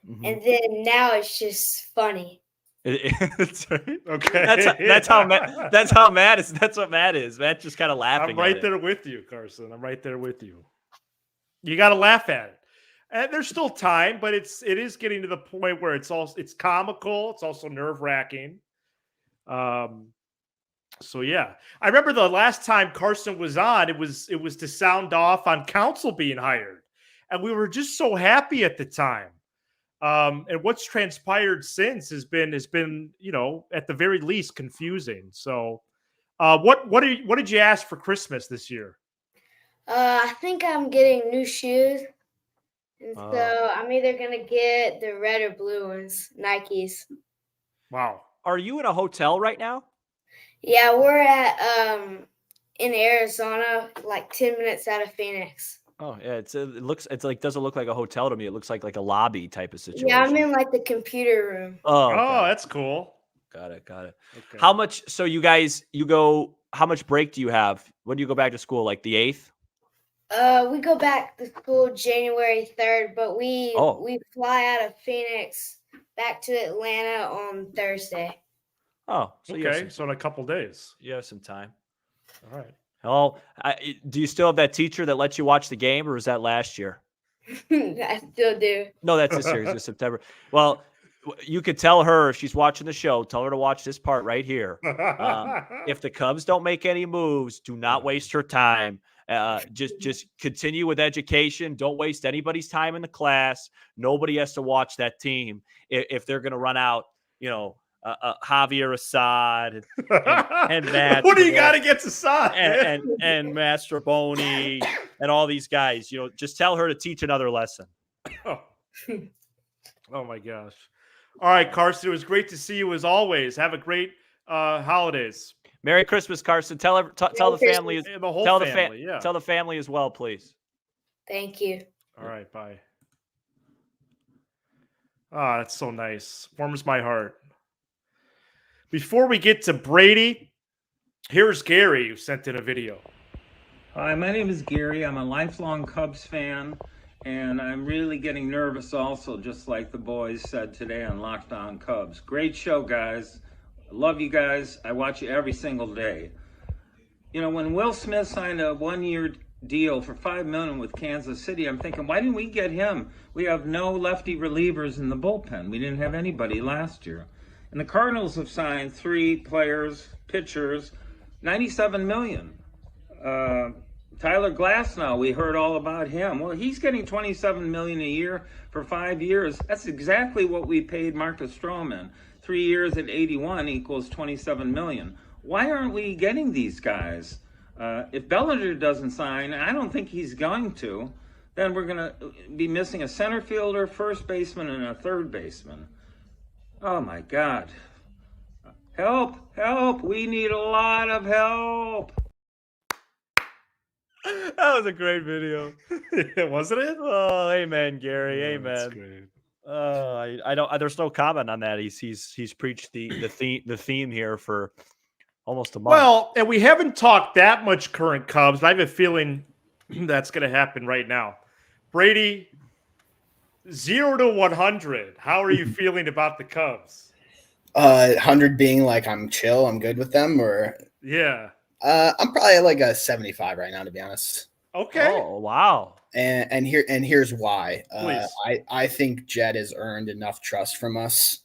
And then now it's just funny. It's Okay. That's how Matt is. That's what Matt is. Matt's just kind of laughing. I'm right there with you, Carson. I'm right there with you. You got to laugh at it. And there's still time, but it is getting to the point where it's comical. It's also nerve-wracking. So yeah, I remember the last time Carson was on, it was to sound off on counsel being hired, and we were just so happy at the time. And what's transpired since has been at the very least confusing. So, what did you ask for Christmas this year? I think I'm getting new shoes, and so I'm either gonna get the red or blue ones, Nikes. Wow. Are you in a hotel right now? Yeah, we're at in Arizona, like 10 minutes out of Phoenix. Oh yeah, doesn't look like a hotel to me. It looks like a lobby type of situation. Yeah, I'm in like the computer room. Oh, that's cool. Got it. Okay. How much? So you guys, how much break do you have? When do you go back to school? Like the 8th? We go back to school January 3rd, but we fly out of Phoenix back to Atlanta on Thursday. Oh, so okay. So in a couple days, you have some time. All right. Oh, do you still have that teacher that lets you watch the game, or was that last year? I still do. No, that's this year. It's September. Well, you could tell her if she's watching the show, tell her to watch this part right here. If the Cubs don't make any moves, do not waste her time. Just continue with education. Don't waste anybody's time in the class. Nobody has to watch that team if they're going to run out, Javier Assad and Matt. What do you got against Assad? And Mastroboni and all these guys. Just tell her to teach another lesson. Oh my gosh. All right, Carson, it was great to see you as always. Have a great holidays. Merry Christmas, Carson. Tell the family, tell the family as well, please. Thank you. All right, bye. Ah, that's so nice. Warms my heart. Before we get to Brady, here's Gary who sent in a video. Hi, my name is Gary. I'm a lifelong Cubs fan, and I'm really getting nervous also, just like the boys said today on Locked On Cubs. Great show, guys. I love you guys. I watch you every single day. When Will Smith signed a one-year deal for $5 million with Kansas City, I'm thinking, why didn't we get him? We have no lefty relievers in the bullpen. We didn't have anybody last year. And the Cardinals have signed 3 players, pitchers, $97 million. Tyler Glasnow, we heard all about him. Well, he's getting $27 million a year for 5 years. That's exactly what we paid Marcus Stroman. 3 years at 81 equals $27 million. Why aren't we getting these guys? If Bellinger doesn't sign, and I don't think he's going to, then we're going to be missing a center fielder, first baseman, and a third baseman. Oh, my God. Help, help. We need a lot of help. That was a great video. Wasn't it? Oh, amen, Gary. Amen. That's great. I don't. There's no comment on that. He's preached the theme here for almost a month. Well, and we haven't talked that much current Cubs, but I have a feeling that's going to happen right now. Brady, 0 to 100. How are you feeling about the Cubs? 100 being like I'm chill, I'm good with them, or yeah. I'm probably like a 75 right now, to be honest. Okay. Oh wow. And here's why. Please. I think Jed has earned enough trust from us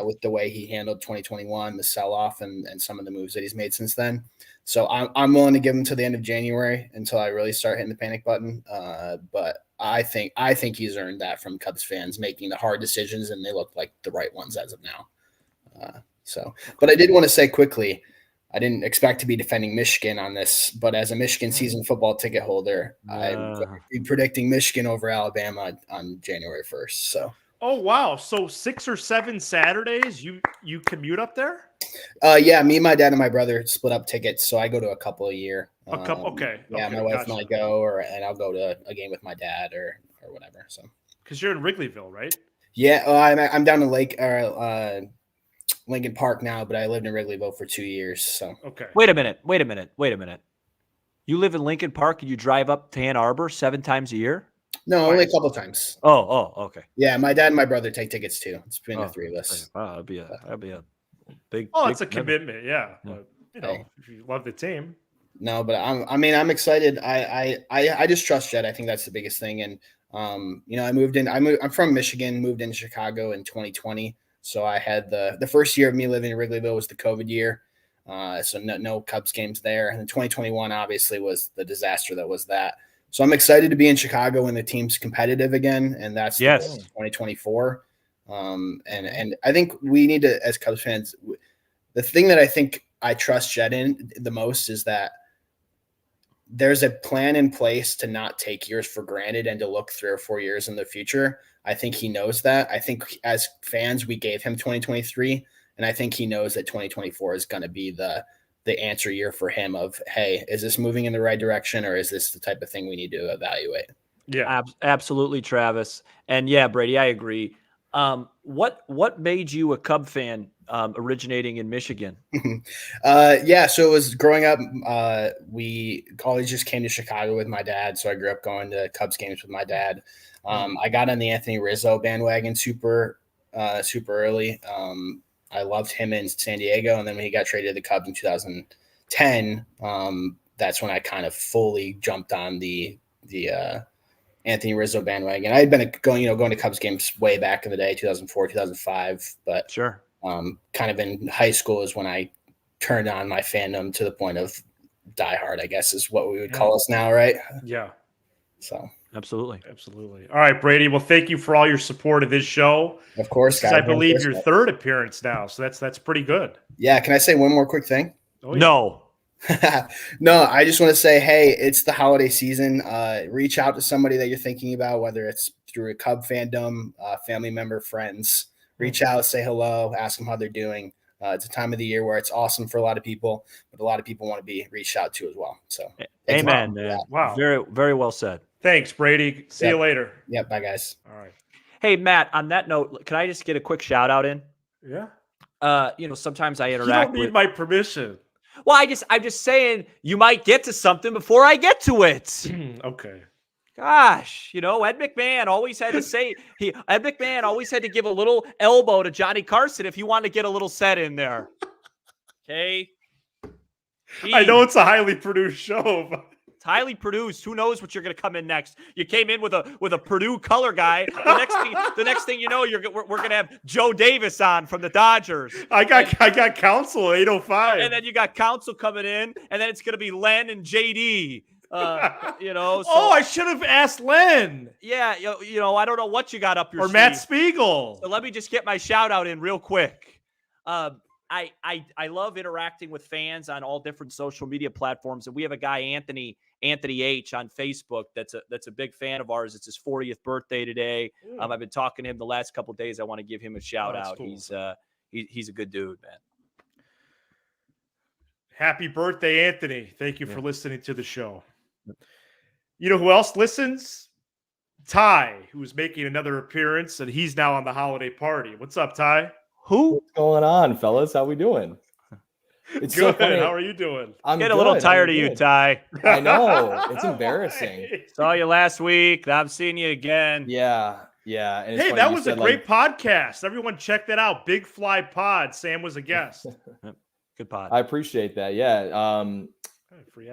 with the way he handled 2021, the sell-off, and some of the moves that he's made since then. So I'm willing to give him to the end of January until I really start hitting the panic button. But I think he's earned that from Cubs fans making the hard decisions, and they look like the right ones as of now. But I did want to say quickly, I didn't expect to be defending Michigan on this, but as a Michigan season football ticket holder, I'm going to be predicting Michigan over Alabama on January 1st. So. Oh wow! So 6 or 7 Saturdays you commute up there? Yeah, me, my dad, and my brother split up tickets, so I go to a couple a year. A couple, okay. Yeah, okay, my wife gotcha. and I go, and I'll go to a game with my dad or whatever. So. Because you're in Wrigleyville, right? Yeah, I'm down in Lincoln Park now, but I lived in Wrigleyville for 2 years. So. Okay. Wait a minute. You live in Lincoln Park and you drive up to Ann Arbor 7 times a year? No, only a couple times. Oh, okay. Yeah, my dad and my brother take tickets too. It's between the three of us. Wow, that'd be a big. Oh, big it's a commitment. Yeah. But, Hey. if you love the team. No, but I'm excited. I just trust Jed. I think that's the biggest thing. And I'm from Michigan, moved into Chicago in 2020. So I had the first year of me living in Wrigleyville was the COVID year. So no Cubs games there. And then 2021 obviously was the disaster that was that. So I'm excited to be in Chicago when the team's competitive again. And that's 2024. And I think we need to, as Cubs fans, the thing that I think I trust Jed in the most is that there's a plan in place to not take years for granted and to look 3 or 4 years in the future. I think he knows that. I think as fans, we gave him 2023, and I think he knows that 2024 is going to be the answer year for him of, hey, is this moving in the right direction, or is this the type of thing we need to evaluate? Yeah, absolutely, Travis. And yeah, Brady, I agree. What made you a Cub fan originating in Michigan? So it was growing up. We always just came to Chicago with my dad. So I grew up going to Cubs games with my dad. I got on the Anthony Rizzo bandwagon super early. I loved him in San Diego. And then when he got traded to the Cubs in 2010, that's when I kind of fully jumped on the Anthony Rizzo bandwagon. I had been going to Cubs games way back in the day, 2004, 2005, but sure. Kind of in high school is when I turned on my fandom to the point of diehard, I guess is what we would call us now, right? Yeah. So absolutely. All right, Brady. Well, thank you for all your support of this show. Of course, guys. I believe your third appearance now, so that's pretty good. Yeah. Can I say one more quick thing? Oh, yeah. No. No, I just want to say, hey, it's the holiday season. Reach out to somebody that you're thinking about, whether it's through a Cub fandom, family member, friends. Reach out, say hello, ask them how they're doing. It's a time of the year where it's awesome for a lot of people, but a lot of people want to be reached out to as well. So, amen, man. Wow. Very, very well said. Thanks, Brady. See you later. Yep. Bye, guys. All right. Hey, Matt, on that note, can I just get a quick shout out in? Yeah. Sometimes I interact You don't need my permission. Well, I'm just saying you might get to something before I get to it. Okay. Gosh, Ed McMahon always had to say Ed McMahon always had to give a little elbow to Johnny Carson if he wanted to get a little set in there. Okay. I know it's a highly produced show, but it's highly produced. Who knows what you're going to come in next? You came in with a Purdue color guy. The next thing you know, we're going to have Joe Davis on from the Dodgers. I got Counsel 805, and then you got Counsel coming in, and then it's going to be Len and JD. So, I should have asked Len. Yeah, I don't know what you got up your or sleeve. Matt Spiegel. So let me just get my shout out in real quick. I love interacting with fans on all different social media platforms, and we have a guy Anthony H on Facebook that's a big fan of ours. It's his 40th birthday today. I've been talking to him the last couple of days. I want to give him a shout out. Cool. He's a good dude, man. Happy birthday, Anthony. Thank you for listening to the show. You know who else listens? Ty, who's making another appearance, and he's now on the holiday party. What's up, Ty? What's going on, fellas? How we doing? It's good. So funny. How are you doing? I'm getting a little tired of you, Ty. I know. It's embarrassing. Saw you last week. I'm seeing you again. Yeah. And hey, that was a great podcast. Everyone check that out. Big Fly Pod. Sam was a guest. Good pod. I appreciate that. Yeah.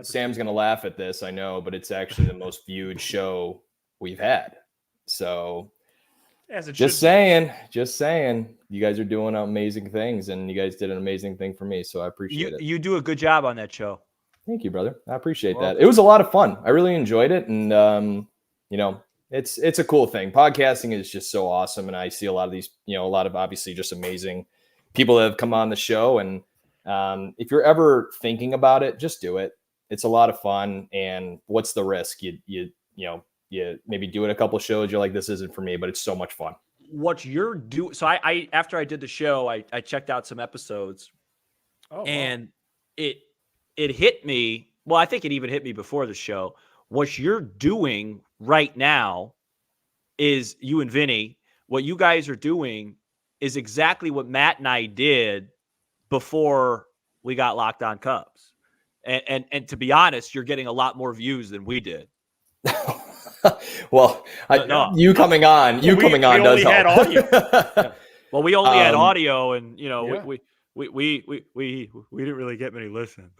Sam's going to laugh at this, I know, but it's actually the most viewed show we've had. So just saying, you guys are doing amazing things, and you guys did an amazing thing for me. So I appreciate it. You do a good job on that show. Thank you, brother. I appreciate that. It was a lot of fun. I really enjoyed it. And, it's a cool thing. Podcasting is just so awesome. And I see a lot of these, a lot of obviously just amazing people that have come on the show. And if you're ever thinking about it, just do it. It's a lot of fun. And what's the risk? You maybe do it a couple of shows. You're like, this isn't for me, but it's so much fun. What you're doing. So I after I did the show, I checked out some episodes and it hit me. Well, I think it even hit me before the show. What you're doing right now is you and Vinny, what you guys are doing is exactly what Matt and I did before we got Locked On Cubs. And to be honest, you're getting a lot more views than we did. Well, you coming on does only had help. audio. Yeah. Well, we only had Um, audio, and yeah. we didn't really get many listens.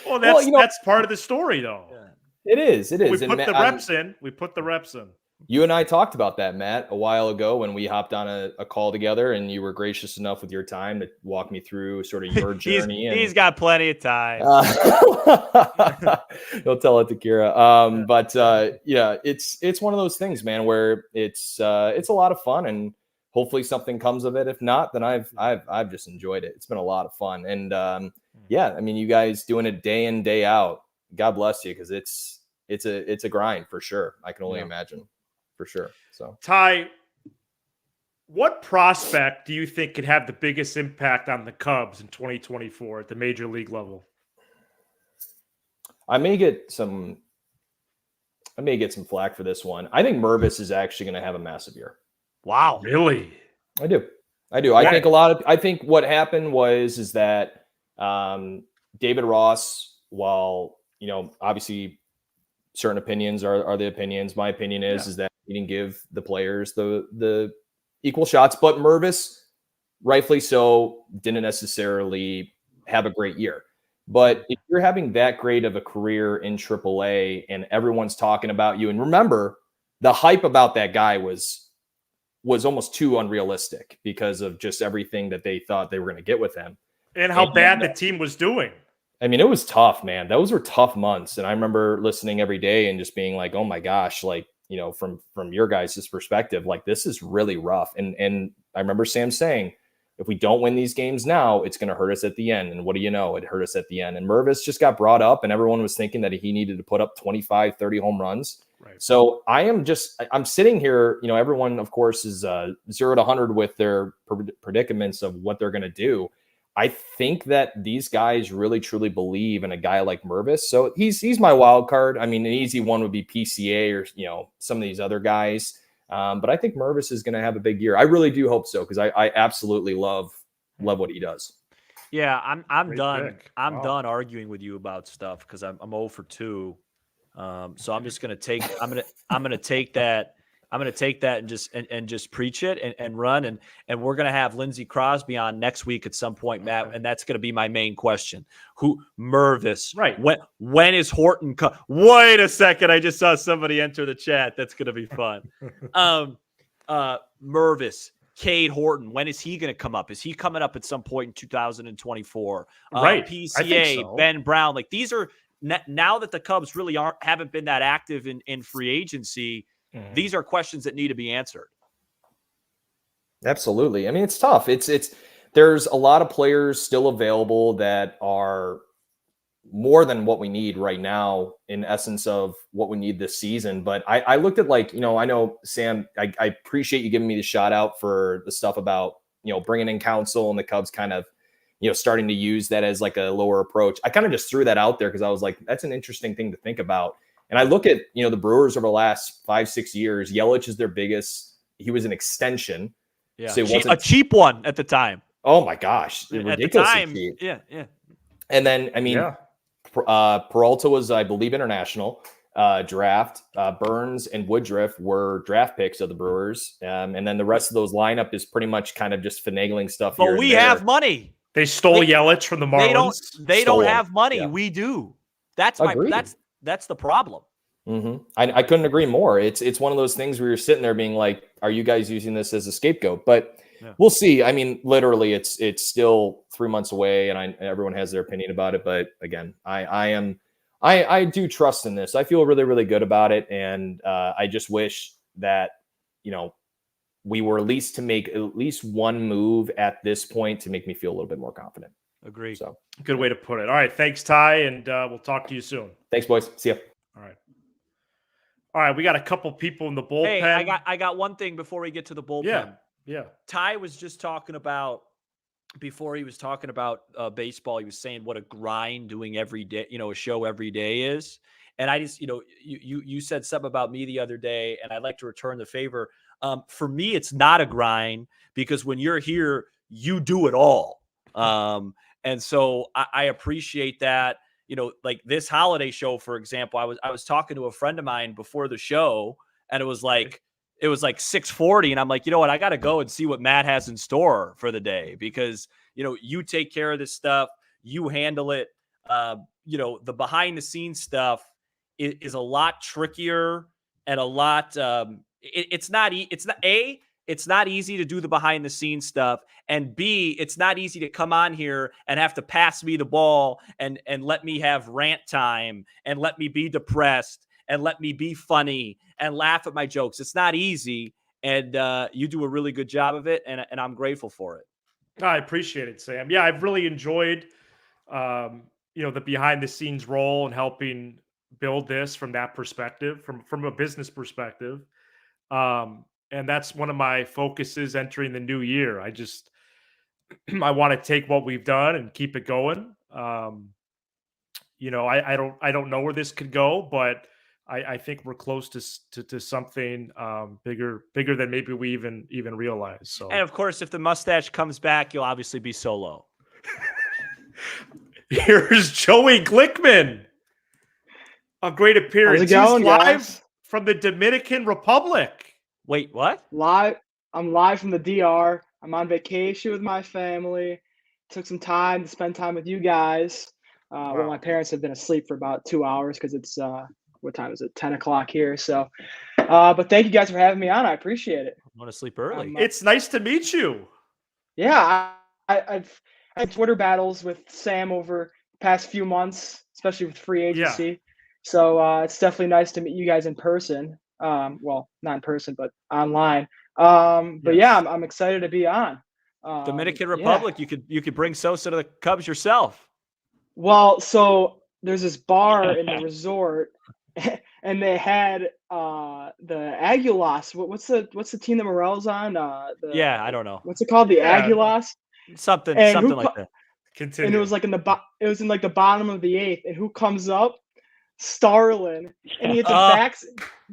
Well, that's part of the story, though. Yeah. It is. We And put the reps in. We put the reps in. You and I talked about that, Matt, a while ago when we hopped on a call together, and you were gracious enough with your time to walk me through sort of your journey. He's got plenty of time. Don't tell it to Kira. But yeah, it's one of those things, man, where it's a lot of fun, and hopefully something comes of it. If not, then I've just enjoyed it. It's been a lot of fun, and yeah, I mean, you guys doing it day in, day out. God bless you, because it's a grind for sure. I can only imagine. For sure. So, Ty, what prospect do you think could have the biggest impact on the Cubs in 2024 at the major league level? I may get some flack for this one. I think Mervis is actually going to have a massive year. Wow, really? I do. I think what happened is that David Ross, while obviously certain opinions are the opinions, my opinion is that he didn't give the players the equal shots, but Mervis, rightfully so, didn't necessarily have a great year. But if you're having that great of a career in AAA and everyone's talking about you, and remember, the hype about that guy was almost too unrealistic because of just everything that they thought they were going to get with him. And how bad the team was doing. I mean, it was tough, man. Those were tough months. And I remember listening every day and just being like, oh my gosh, like, from your guys' perspective, like, this is really rough. And I remember Sam saying, if we don't win these games now, it's going to hurt us at the end. And what do you know? It hurt us at the end. And Mervis just got brought up, and everyone was thinking that he needed to put up 25, 30 home runs. Right. So I'm sitting here, everyone, of course, is 0 to 100 with their predicaments of what they're going to do. I think that these guys really truly believe in a guy like Mervis. So he's my wild card. I mean, an easy one would be PCA or, some of these other guys. But I think Mervis is going to have a big year. I really do hope so, because I absolutely love what he does. Yeah, I'm Great done. pick. I'm done arguing with you about stuff because I'm 0 for 2. So I'm just going to take I'm going to take that. I'm going to take that and just preach it and run. And we're going to have Lindsey Crosby on next week at some point, Matt. And that's going to be my main question. Mervis, right. When is Horton? Wait a second. I just saw somebody enter the chat. That's going to be fun. Mervis, Cade Horton. When is he going to come up? Is he coming up at some point in 2024? Right. PCA, so. Ben Brown. Like, these are now that the Cubs really haven't been that active in free agency. Mm-hmm. These are questions that need to be answered. Absolutely. I mean, it's tough. There's a lot of players still available that are more than what we need right now in essence of what we need this season. But I looked at, I know, Sam, I appreciate you giving me the shout out for the stuff about, bringing in Counsell and the Cubs kind of, starting to use that as like a lower approach. I kind of just threw that out there because I was like, that's an interesting thing to think about. And I look at, the Brewers over the last 5-6 years. Yelich is their biggest. He was an extension. Yeah, so a cheap one at the time. Oh my gosh, at the time, cheap. Yeah. And then Peralta was, I believe, international draft. Burns and Woodruff were draft picks of the Brewers, and then the rest of those lineup is pretty much kind of just finagling stuff. But we have money. They stole Yelich from the Marlins. They don't have money. Yeah. We do. That's the problem. Mm-hmm. I couldn't agree more. It's one of those things where you're sitting there being like, are you guys using this as a scapegoat? But we'll see. I mean, literally, it's still 3 months away, and everyone has their opinion about it. But again, I do trust in this. I feel really, really good about it, and I just wish that we were at least to make at least one move at this point to make me feel a little bit more confident. Agree. So good way to put it. All right. Thanks, Ty. And we'll talk to you soon. Thanks, boys. See ya. All right. We got a couple people in the bullpen. Hey, I got one thing before we get to the bullpen. Yeah. Ty was just talking about, before he was talking about baseball, he was saying what a grind doing every day, a show every day is. And I just, you said something about me the other day, and I'd like to return the favor. For me, it's not a grind because when you're here, you do it all. And so I appreciate that. like this holiday show, for example, I was talking to a friend of mine before the show, and it was like 6:40, and I'm like, you know what, I got to go and see what Matt has in store for the day, because you take care of this stuff, you handle it. The behind the scenes stuff is a lot trickier and a lot. It's not easy to do the behind the scenes stuff, and B, it's not easy to come on here and have to pass me the ball and let me have rant time and let me be depressed and let me be funny and laugh at my jokes. It's not easy, and you do a really good job of it, and I'm grateful for it. I appreciate it, Sam. Yeah, I've really enjoyed, the behind the scenes role and helping build this from that perspective, from a business perspective. And that's one of my focuses entering the new year. I want to take what we've done and keep it going. I don't know where this could go, but I think we're close to something bigger than maybe we even realize. So, and of course, if the mustache comes back, you'll obviously be solo. Here's Joey Glickman. A great appearance. How's it going, He's live guys? from the Dominican Republic. Wait, what? I'm live from the DR. I'm on vacation with my family. Took some time to spend time with you guys. Well, my parents have been asleep for about 2 hours because it's what time is it? 10 o'clock here. So, but thank you guys for having me on. I appreciate it. I want to sleep early. It's nice to meet you. Yeah, I've had Twitter battles with Sam over the past few months, especially with free agency. Yeah. So it's definitely nice to meet you guys in person. Well, not in person, but online. But yeah, I'm excited to be on. Dominican Republic. Yeah. You could bring Sosa to the Cubs yourself. Well, so there's this bar in the resort, and they had the Aguilas. What's the team that Morel's on? I don't know. What's it called? The Aguilas. Something like that. Continue. And it was like in the bottom of the 8th. And who comes up? Starlin, and he hits a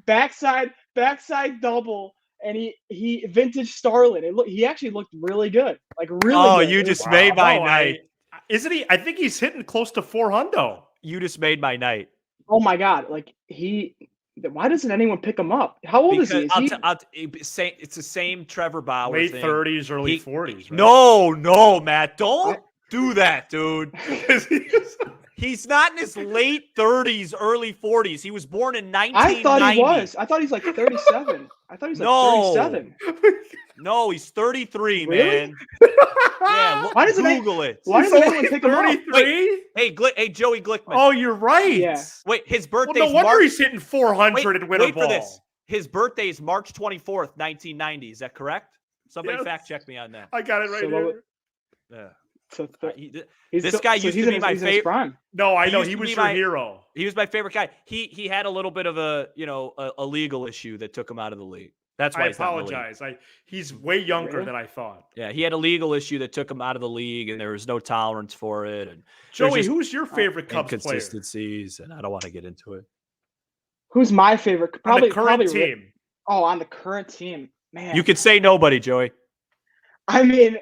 backside double, and he vintage Starlin. He actually looked really good, like really. Oh, good. you just made my night. Isn't he? I think he's hitting close to 400. You just made my night. Oh my god! Like why doesn't anyone pick him up? How old is he? It's the same Trevor Bauer late thing. 30s, early 40s. Right? No, Matt, don't do that, dude. He's not in his late 30s, early 40s. He was born in 1990. I thought he was. I thought he's like 37. I thought he was like 37. No, he's 33, really? Man. Yeah, why doesn't Google it. Why doesn't anyone pick him up? 33? Hey, Joey Glickman. Oh, you're right. Yeah. Wait, his birthday. Well, no wonder he's hitting 400 and win a ball. For this. His birthday is March 24th, 1990. Is that correct? Somebody fact check me on that. I got it right here. Yeah. So this guy used to be my favorite. No, I know he was your hero. He was my favorite guy. He had a little bit of a legal issue that took him out of the league. That's why I apologize. He's way younger than I thought. Yeah, he had a legal issue that took him out of the league, and there was no tolerance for it. And Joey, who's your favorite Cubs player? Inconsistencies, and I don't want to get into it. Who's my favorite? Probably on the current team. On the current team, man. You could say nobody, Joey. I mean,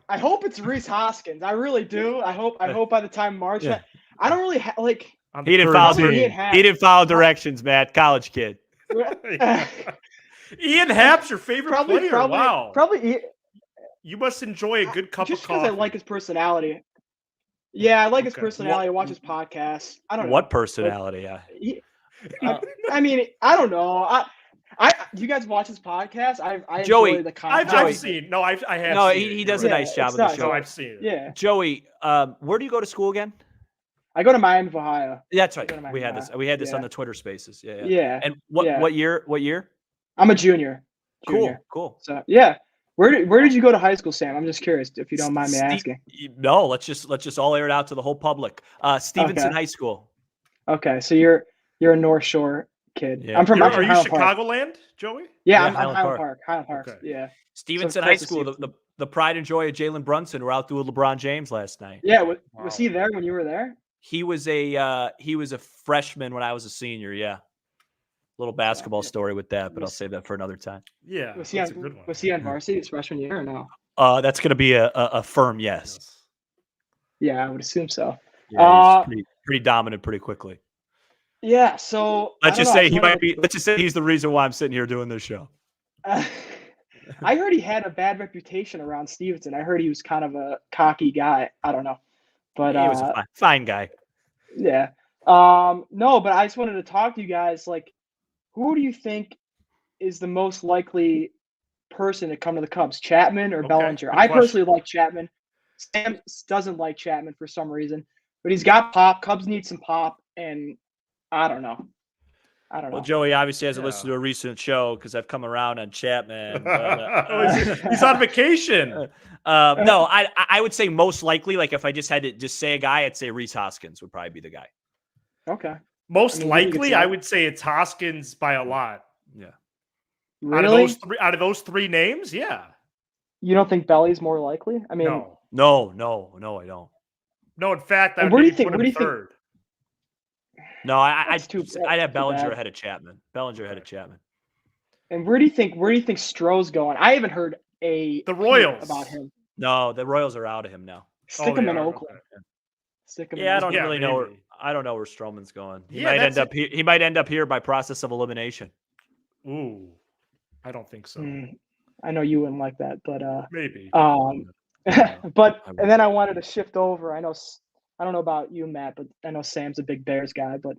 I hope it's Rhys Hoskins. I really do. I hope by the time March. Yeah. I don't really like. He didn't follow directions, Matt. College kid. Ian Happ's your favorite player. Wow. Probably. You must enjoy a good cup of coffee. Just because I like his personality. Yeah, I like his personality. I watch his podcasts. I don't know. What personality? I mean, I don't know. You guys watch his podcast? I Joey, enjoy the content. I've seen. No, I have. No, seen he does a nice job of the show. No, I've seen it. Yeah. Joey, where do you go to school again? I go to Miami of Ohio. That's right. We had this on the Twitter Spaces. Yeah. Yeah. And what year? I'm a junior. Cool. So yeah. Where did you go to high school, Sam? I'm just curious if you don't mind me asking. No, let's just all air it out to the whole public. Stevenson High School. Okay, so you're a North Shore kid. Yeah. I'm from Are you Highland Chicagoland, Joey? Yeah, I'm Highland Park. Okay. Yeah. Stevenson High School, the pride and joy of Jalen Brunson were out with LeBron James last night. Yeah, was he there when you were there? He was a freshman when I was a senior. Yeah, little basketball story with that, but I'll save that for another time. Yeah, was he on varsity his freshman year or no? That's going to be a firm yes. Yeah, I would assume so. Yeah, pretty dominant pretty quickly. Yeah. So Let's just say he's the reason why I'm sitting here doing this show. I heard he had a bad reputation around Stevenson. I heard he was kind of a cocky guy. I don't know, but he was a fine guy. Yeah. No, but I just wanted to talk to you guys. Like, who do you think is the most likely person to come to the Cubs, Chapman or Bellinger? I personally like Chapman. Sam doesn't like Chapman for some reason, but he's got pop. Cubs need some pop, and I don't know. Well, Joey obviously hasn't listened to a recent show because I've come around on Chapman. He's on vacation. No, I would say most likely, like if I just had to just say a guy, I'd say Rhys Hoskins would probably be the guy. Okay. Most likely, I would say it's Hoskins by a lot. Yeah. Really? Out of those three names, yeah. You don't think Belly's more likely? I mean, no, I don't. No, in fact, I where would do you think? put him third. No, I'd have Bellinger ahead of Chapman. And where do you think Stroh's going? I haven't heard the Royals about him. No, the Royals are out of him now. Stick him in Oakland. Stick him. Yeah, I don't really know. I don't know where Stroman's going. He might end up here. He might end up here by process of elimination. Ooh, I don't think so. I know you wouldn't like that, but maybe. But and then I wanted to shift over. I don't know about you, Matt, but I know Sam's a big Bears guy. But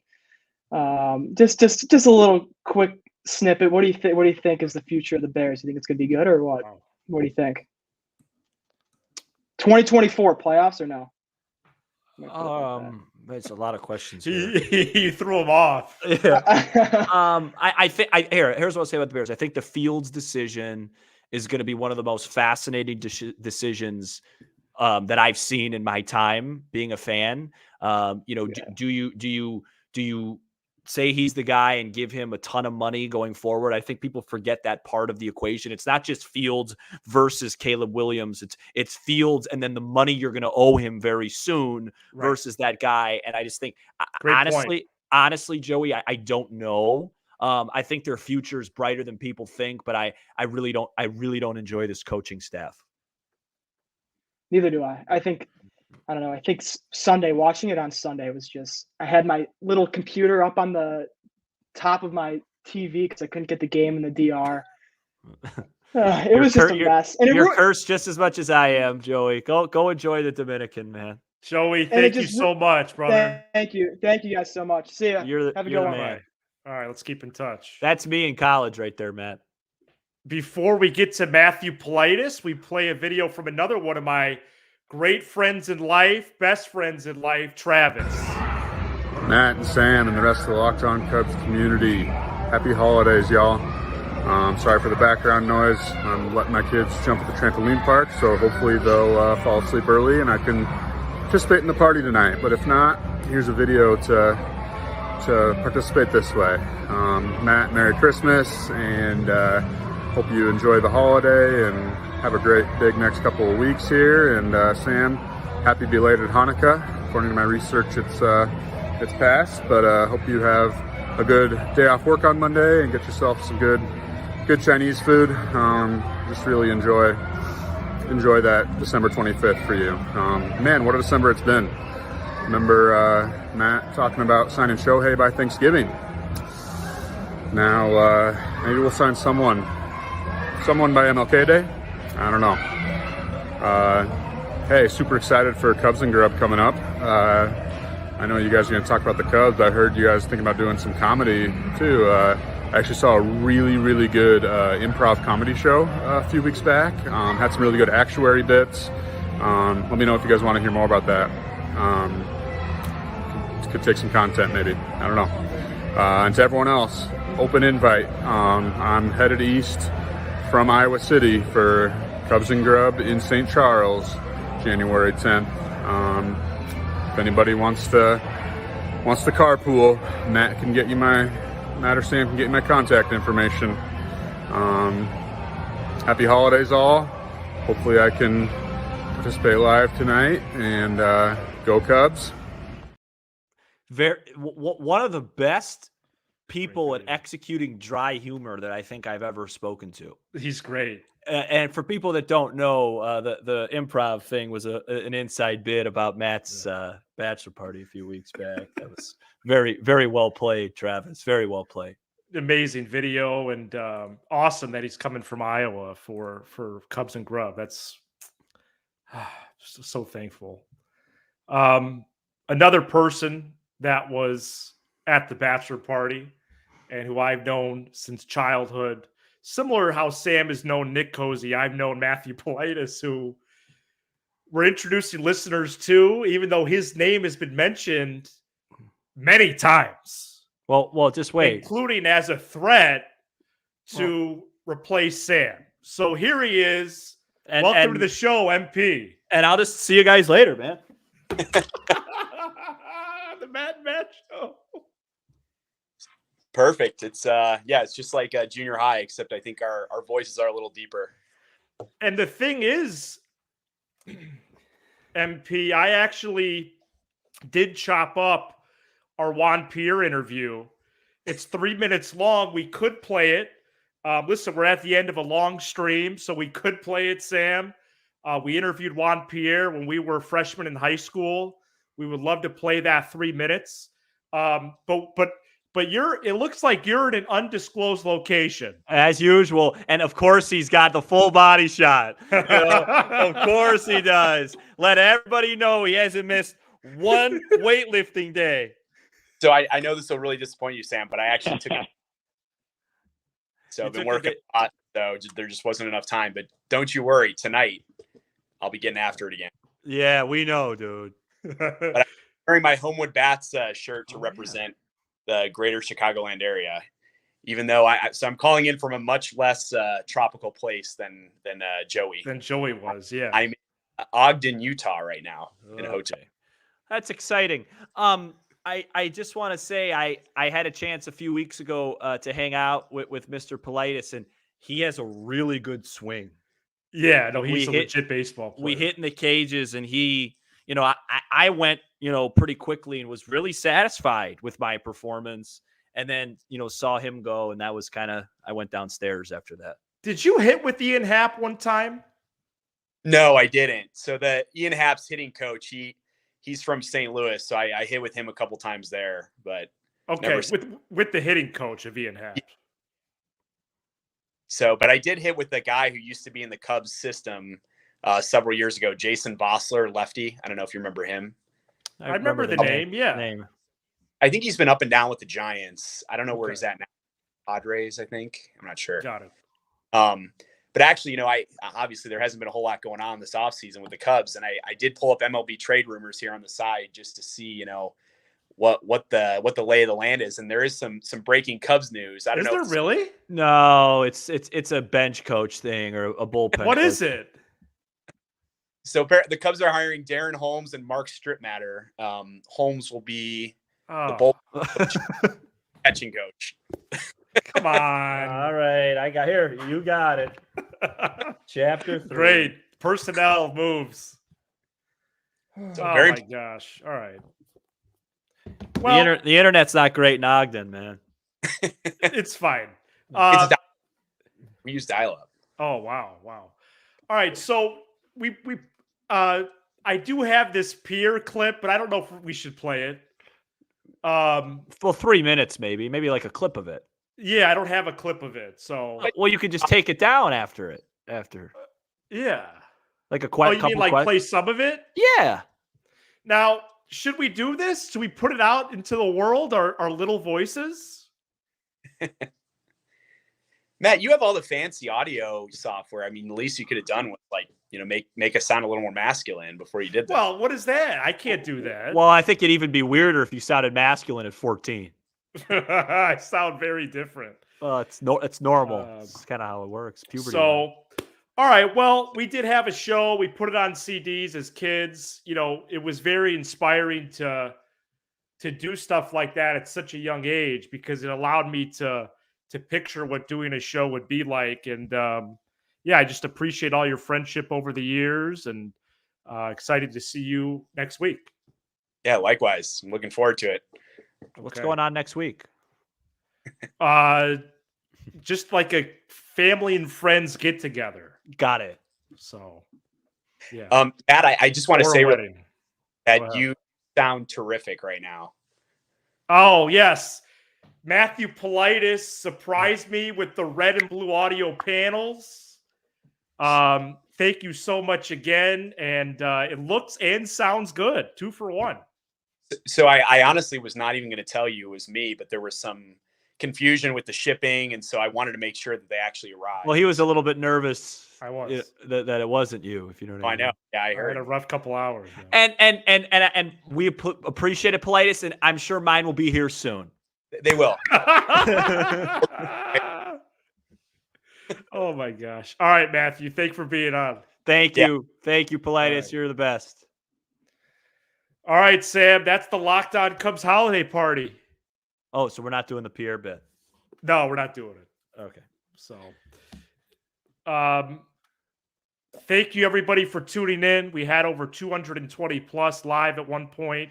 just a little quick snippet. What do you think? What do you think is the future of the Bears? You think it's going to be good or what? Wow. What do you think? 2024 playoffs or no? It's a lot of questions here. You threw them off. Yeah. I think here's what I'll say about the Bears. I think the Fields decision is going to be one of the most fascinating decisions that I've seen in my time being a fan. Do you say he's the guy and give him a ton of money going forward? I think people forget that part of the equation. It's not just Fields versus Caleb Williams. It's Fields and then the money you're going to owe him very soon versus that guy. And I just think, honestly, Joey, I don't know. I think their future is brighter than people think, but I really don't enjoy this coaching staff. Neither do I. I think Sunday, watching it on Sunday was just, I had my little computer up on the top of my TV because I couldn't get the game in the DR. It was just a mess. And you're cursed just as much as I am, Joey. Go enjoy the Dominican, man. Joey, thank you so much, brother. Thank you guys so much. See ya. Have a good one. All right, let's keep in touch. That's me in college right there, Matt. Before we get to Matthew Politis, we play a video from another one of my great friends in life, best friends in life, Travis. Matt and Sam and the rest of the Locked On Cubs community. Happy holidays, y'all. Sorry for the background noise. I'm letting my kids jump at the trampoline park, so hopefully they'll fall asleep early and I can participate in the party tonight. But if not, here's a video to participate this way. Matt, Merry Christmas, and hope you enjoy the holiday and have a great big next couple of weeks here. And Sam, happy belated Hanukkah. According to my research, it's passed, but hope you have a good day off work on Monday and get yourself some good Chinese food. Just really enjoy that December 25th for you. Man, what a December it's been. Remember Matt talking about signing Shohei by Thanksgiving. Now maybe we'll sign someone by MLK Day. I don't know. Hey, super excited for Cubs and Grub coming up. I know you guys are going to talk about the Cubs. I heard you guys thinking about doing some comedy too. I actually saw a really, really good improv comedy show a few weeks back. Had some really good actuary bits. Let me know if you guys want to hear more about that. Could take some content maybe. I don't know. And to everyone else, open invite. I'm headed east from Iowa City for Cubs and Grub in St. Charles, January 10th. If anybody wants to carpool, Matt or Sam can get you my contact information. Happy holidays all. Hopefully I can participate live tonight, and go Cubs. One of the best people at executing dry humor that I think I've ever spoken to. He's great. And for people that don't know, the improv thing was an inside bit about Matt's bachelor party a few weeks back. That was very, very well played, Travis. Very well played. Amazing video, and awesome that he's coming from Iowa for Cubs and Grub. That's so thankful. Another person that was at the bachelor party and who I've known since childhood, similar how Sam has known Nick Cozy, I've known Matthew Politis, who we're introducing listeners to, even though his name has been mentioned many times. Well, just wait. Including as a threat to replace Sam. So here he is. Welcome to the show, MP. And I'll just see you guys later, man. The Matt Show. Perfect. It's it's just like junior high, except I think our voices are a little deeper. And the thing is, MP, I actually did chop up our Juan Pierre interview. It's 3 minutes long. We could play it. Listen, we're at the end of a long stream, so we could play it, Sam. We interviewed Juan Pierre when we were freshmen in high school. We would love to play that 3 minutes. But it looks like you're in an undisclosed location. As usual. And of course he's got the full body shot. Of course he does. Let everybody know he hasn't missed one weightlifting day. So I know this will really disappoint you, Sam, but I actually took it. So I've been working a lot, so there just wasn't enough time. But don't you worry, tonight I'll be getting after it again. Yeah, we know, dude. But I'm wearing my Homewood Bats shirt to represent the greater Chicagoland area, even though I'm calling in from a much less tropical place than Joey. Than Joey was, yeah. I'm in Ogden, Utah right now in a hotel. That's exciting. I just want to say I had a chance a few weeks ago to hang out with Mr. Politis, and he has a really good swing. Yeah, no, he's a legit baseball player. We hit in the cages, and he, I went, pretty quickly and was really satisfied with my performance, and then, saw him go, and that was I went downstairs after that. Did you hit with Ian Happ one time? No, I didn't. So the Ian Happ's hitting coach, he's from St. Louis, so I hit with him a couple times there, but okay, with the hitting coach of Ian Happ. So, but I did hit with the guy who used to be in the Cubs system several years ago, Jason Bossler, lefty. I don't know if you remember him. I remember the name. Yeah, I think he's been up and down with the Giants. I don't know where he's at now. Padres, I think. I'm not sure. Got it. But actually, I obviously there hasn't been a whole lot going on this offseason with the Cubs, and I did pull up MLB trade rumors here on the side just to see, what the lay of the land is, and there is some breaking Cubs news. I don't know. Is there really? No, it's a bench coach thing or a bullpen. What is it? So the Cubs are hiring Darren Holmes and Mark Stripmatter. Holmes will be the bullpen catching coach. Come on. All right. You got it. Chapter 3. Great. Personnel moves. So my gosh. All right. Well, the internet's not great in Ogden, man. It's fine. We use dial-up. Oh, wow. All right. So I do have this Pierre clip, but I don't know if we should play it. Well, 3 minutes, maybe like a clip of it. Yeah, I don't have a clip of it. So well, you could just take it down after. Yeah. Like a quiet couple. You mean play some of it? Yeah. Now, should we do this? Should we put it out into the world, our little voices? Matt, you have all the fancy audio software. I mean, the least you could have done was make us sound a little more masculine before you did that. Well, what is that? I can't do that. Well, I think it'd even be weirder if you sounded masculine at 14. I sound very different. It's normal. It's kind of how it works. Puberty. So, all right. Well, we did have a show. We put it on CDs as kids. It was very inspiring to do stuff like that at such a young age because it allowed me to picture what doing a show would be like. And I just appreciate all your friendship over the years and excited to see you next week. Yeah, likewise. I'm looking forward to it. What's going on next week? Just like a family and friends get together. Got it. So, yeah. Matt, I just want to say that Go you sound terrific right now. Oh, yes. Matthew Politis surprised me with the red and blue audio panels. Thank you so much again. And it looks and sounds good. 2 for 1. So I honestly was not even going to tell you it was me, but there was some confusion with the shipping. And so I wanted to make sure that they actually arrived. Well, he was a little bit nervous. I was. That it wasn't you, if you know what I mean. I know. Yeah, I I heard. had a rough couple hours. And we appreciate it, Politis, and I'm sure mine will be here soon. They will. Oh my gosh. All right, Matthew. Thanks for being on. Thank you. Thank you, Politis. Right. You're the best. All right, Sam. That's the Locked On Cubs holiday party. Oh, so we're not doing the Pierre bit. No, we're not doing it. Okay. So thank you everybody for tuning in. We had over 220 plus live at one point.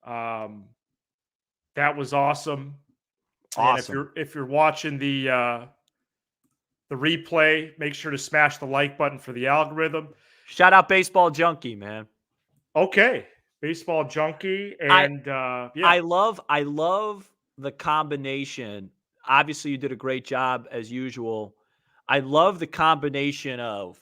That was awesome. Awesome. And if you're watching the replay, make sure to smash the like button for the algorithm. Shout out Baseball Junkie, man. Okay. Baseball Junkie. And I love the combination. Obviously, you did a great job as usual. I love the combination of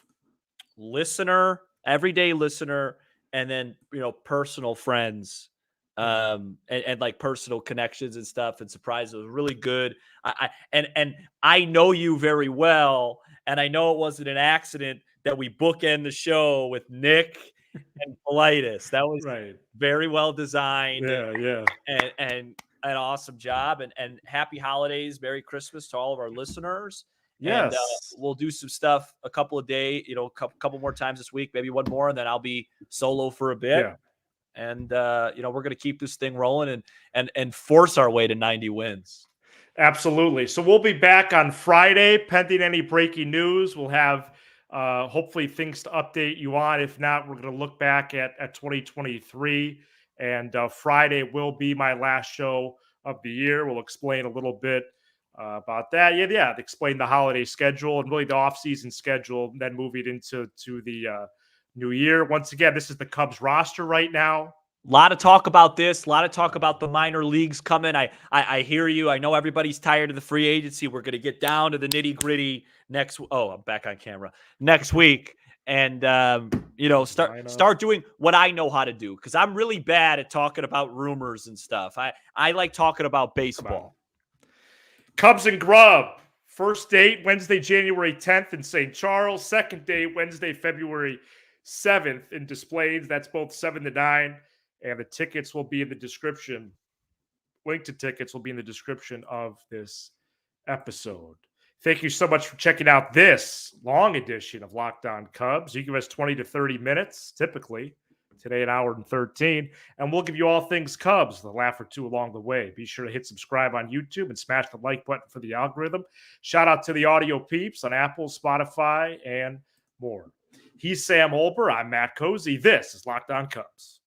listener, everyday listener, and then, personal friends, and like personal connections and stuff and surprises. It was really good. I know you very well, and I know it wasn't an accident that we bookend the show with Nick and Politis. That was very well designed. Yeah. And an awesome job. And happy holidays, Merry Christmas to all of our listeners. Yes. And we'll do some stuff a couple of days, a couple more times this week, maybe one more, and then I'll be solo for a bit. Yeah. And we're going to keep this thing rolling and force our way to 90 wins. Absolutely. So we'll be back on Friday, pending any breaking news. We'll have hopefully things to update you on. If not, we're going to look back at 2023. And Friday will be my last show of the year. We'll explain a little bit about that. Yeah. Explain the holiday schedule and really the off-season schedule, then moving into the new year. Once again, this is the Cubs roster right now. A lot of talk about this. A lot of talk about the minor leagues coming. I hear you. I know everybody's tired of the free agency. We're going to get down to the nitty-gritty next. Oh, I'm back on camera. Next week. And, start doing what I know how to do, because I'm really bad at talking about rumors and stuff. I like talking about baseball. Cubs and Grub. First date, Wednesday, January 10th in St. Charles. Second date, Wednesday, February 7th in Des Plaines. That's both 7 to 9. And the tickets will be in the description. Link to tickets will be in the description of this episode. Thank you so much for checking out this long edition of Locked On Cubs. You give us 20 to 30 minutes, typically. Today, an hour and 13. And we'll give you all things Cubs, the laugh or two along the way. Be sure to hit subscribe on YouTube and smash the like button for the algorithm. Shout out to the audio peeps on Apple, Spotify, and more. He's Sam Holber. I'm Matt Cozy. This is Locked On Cubs.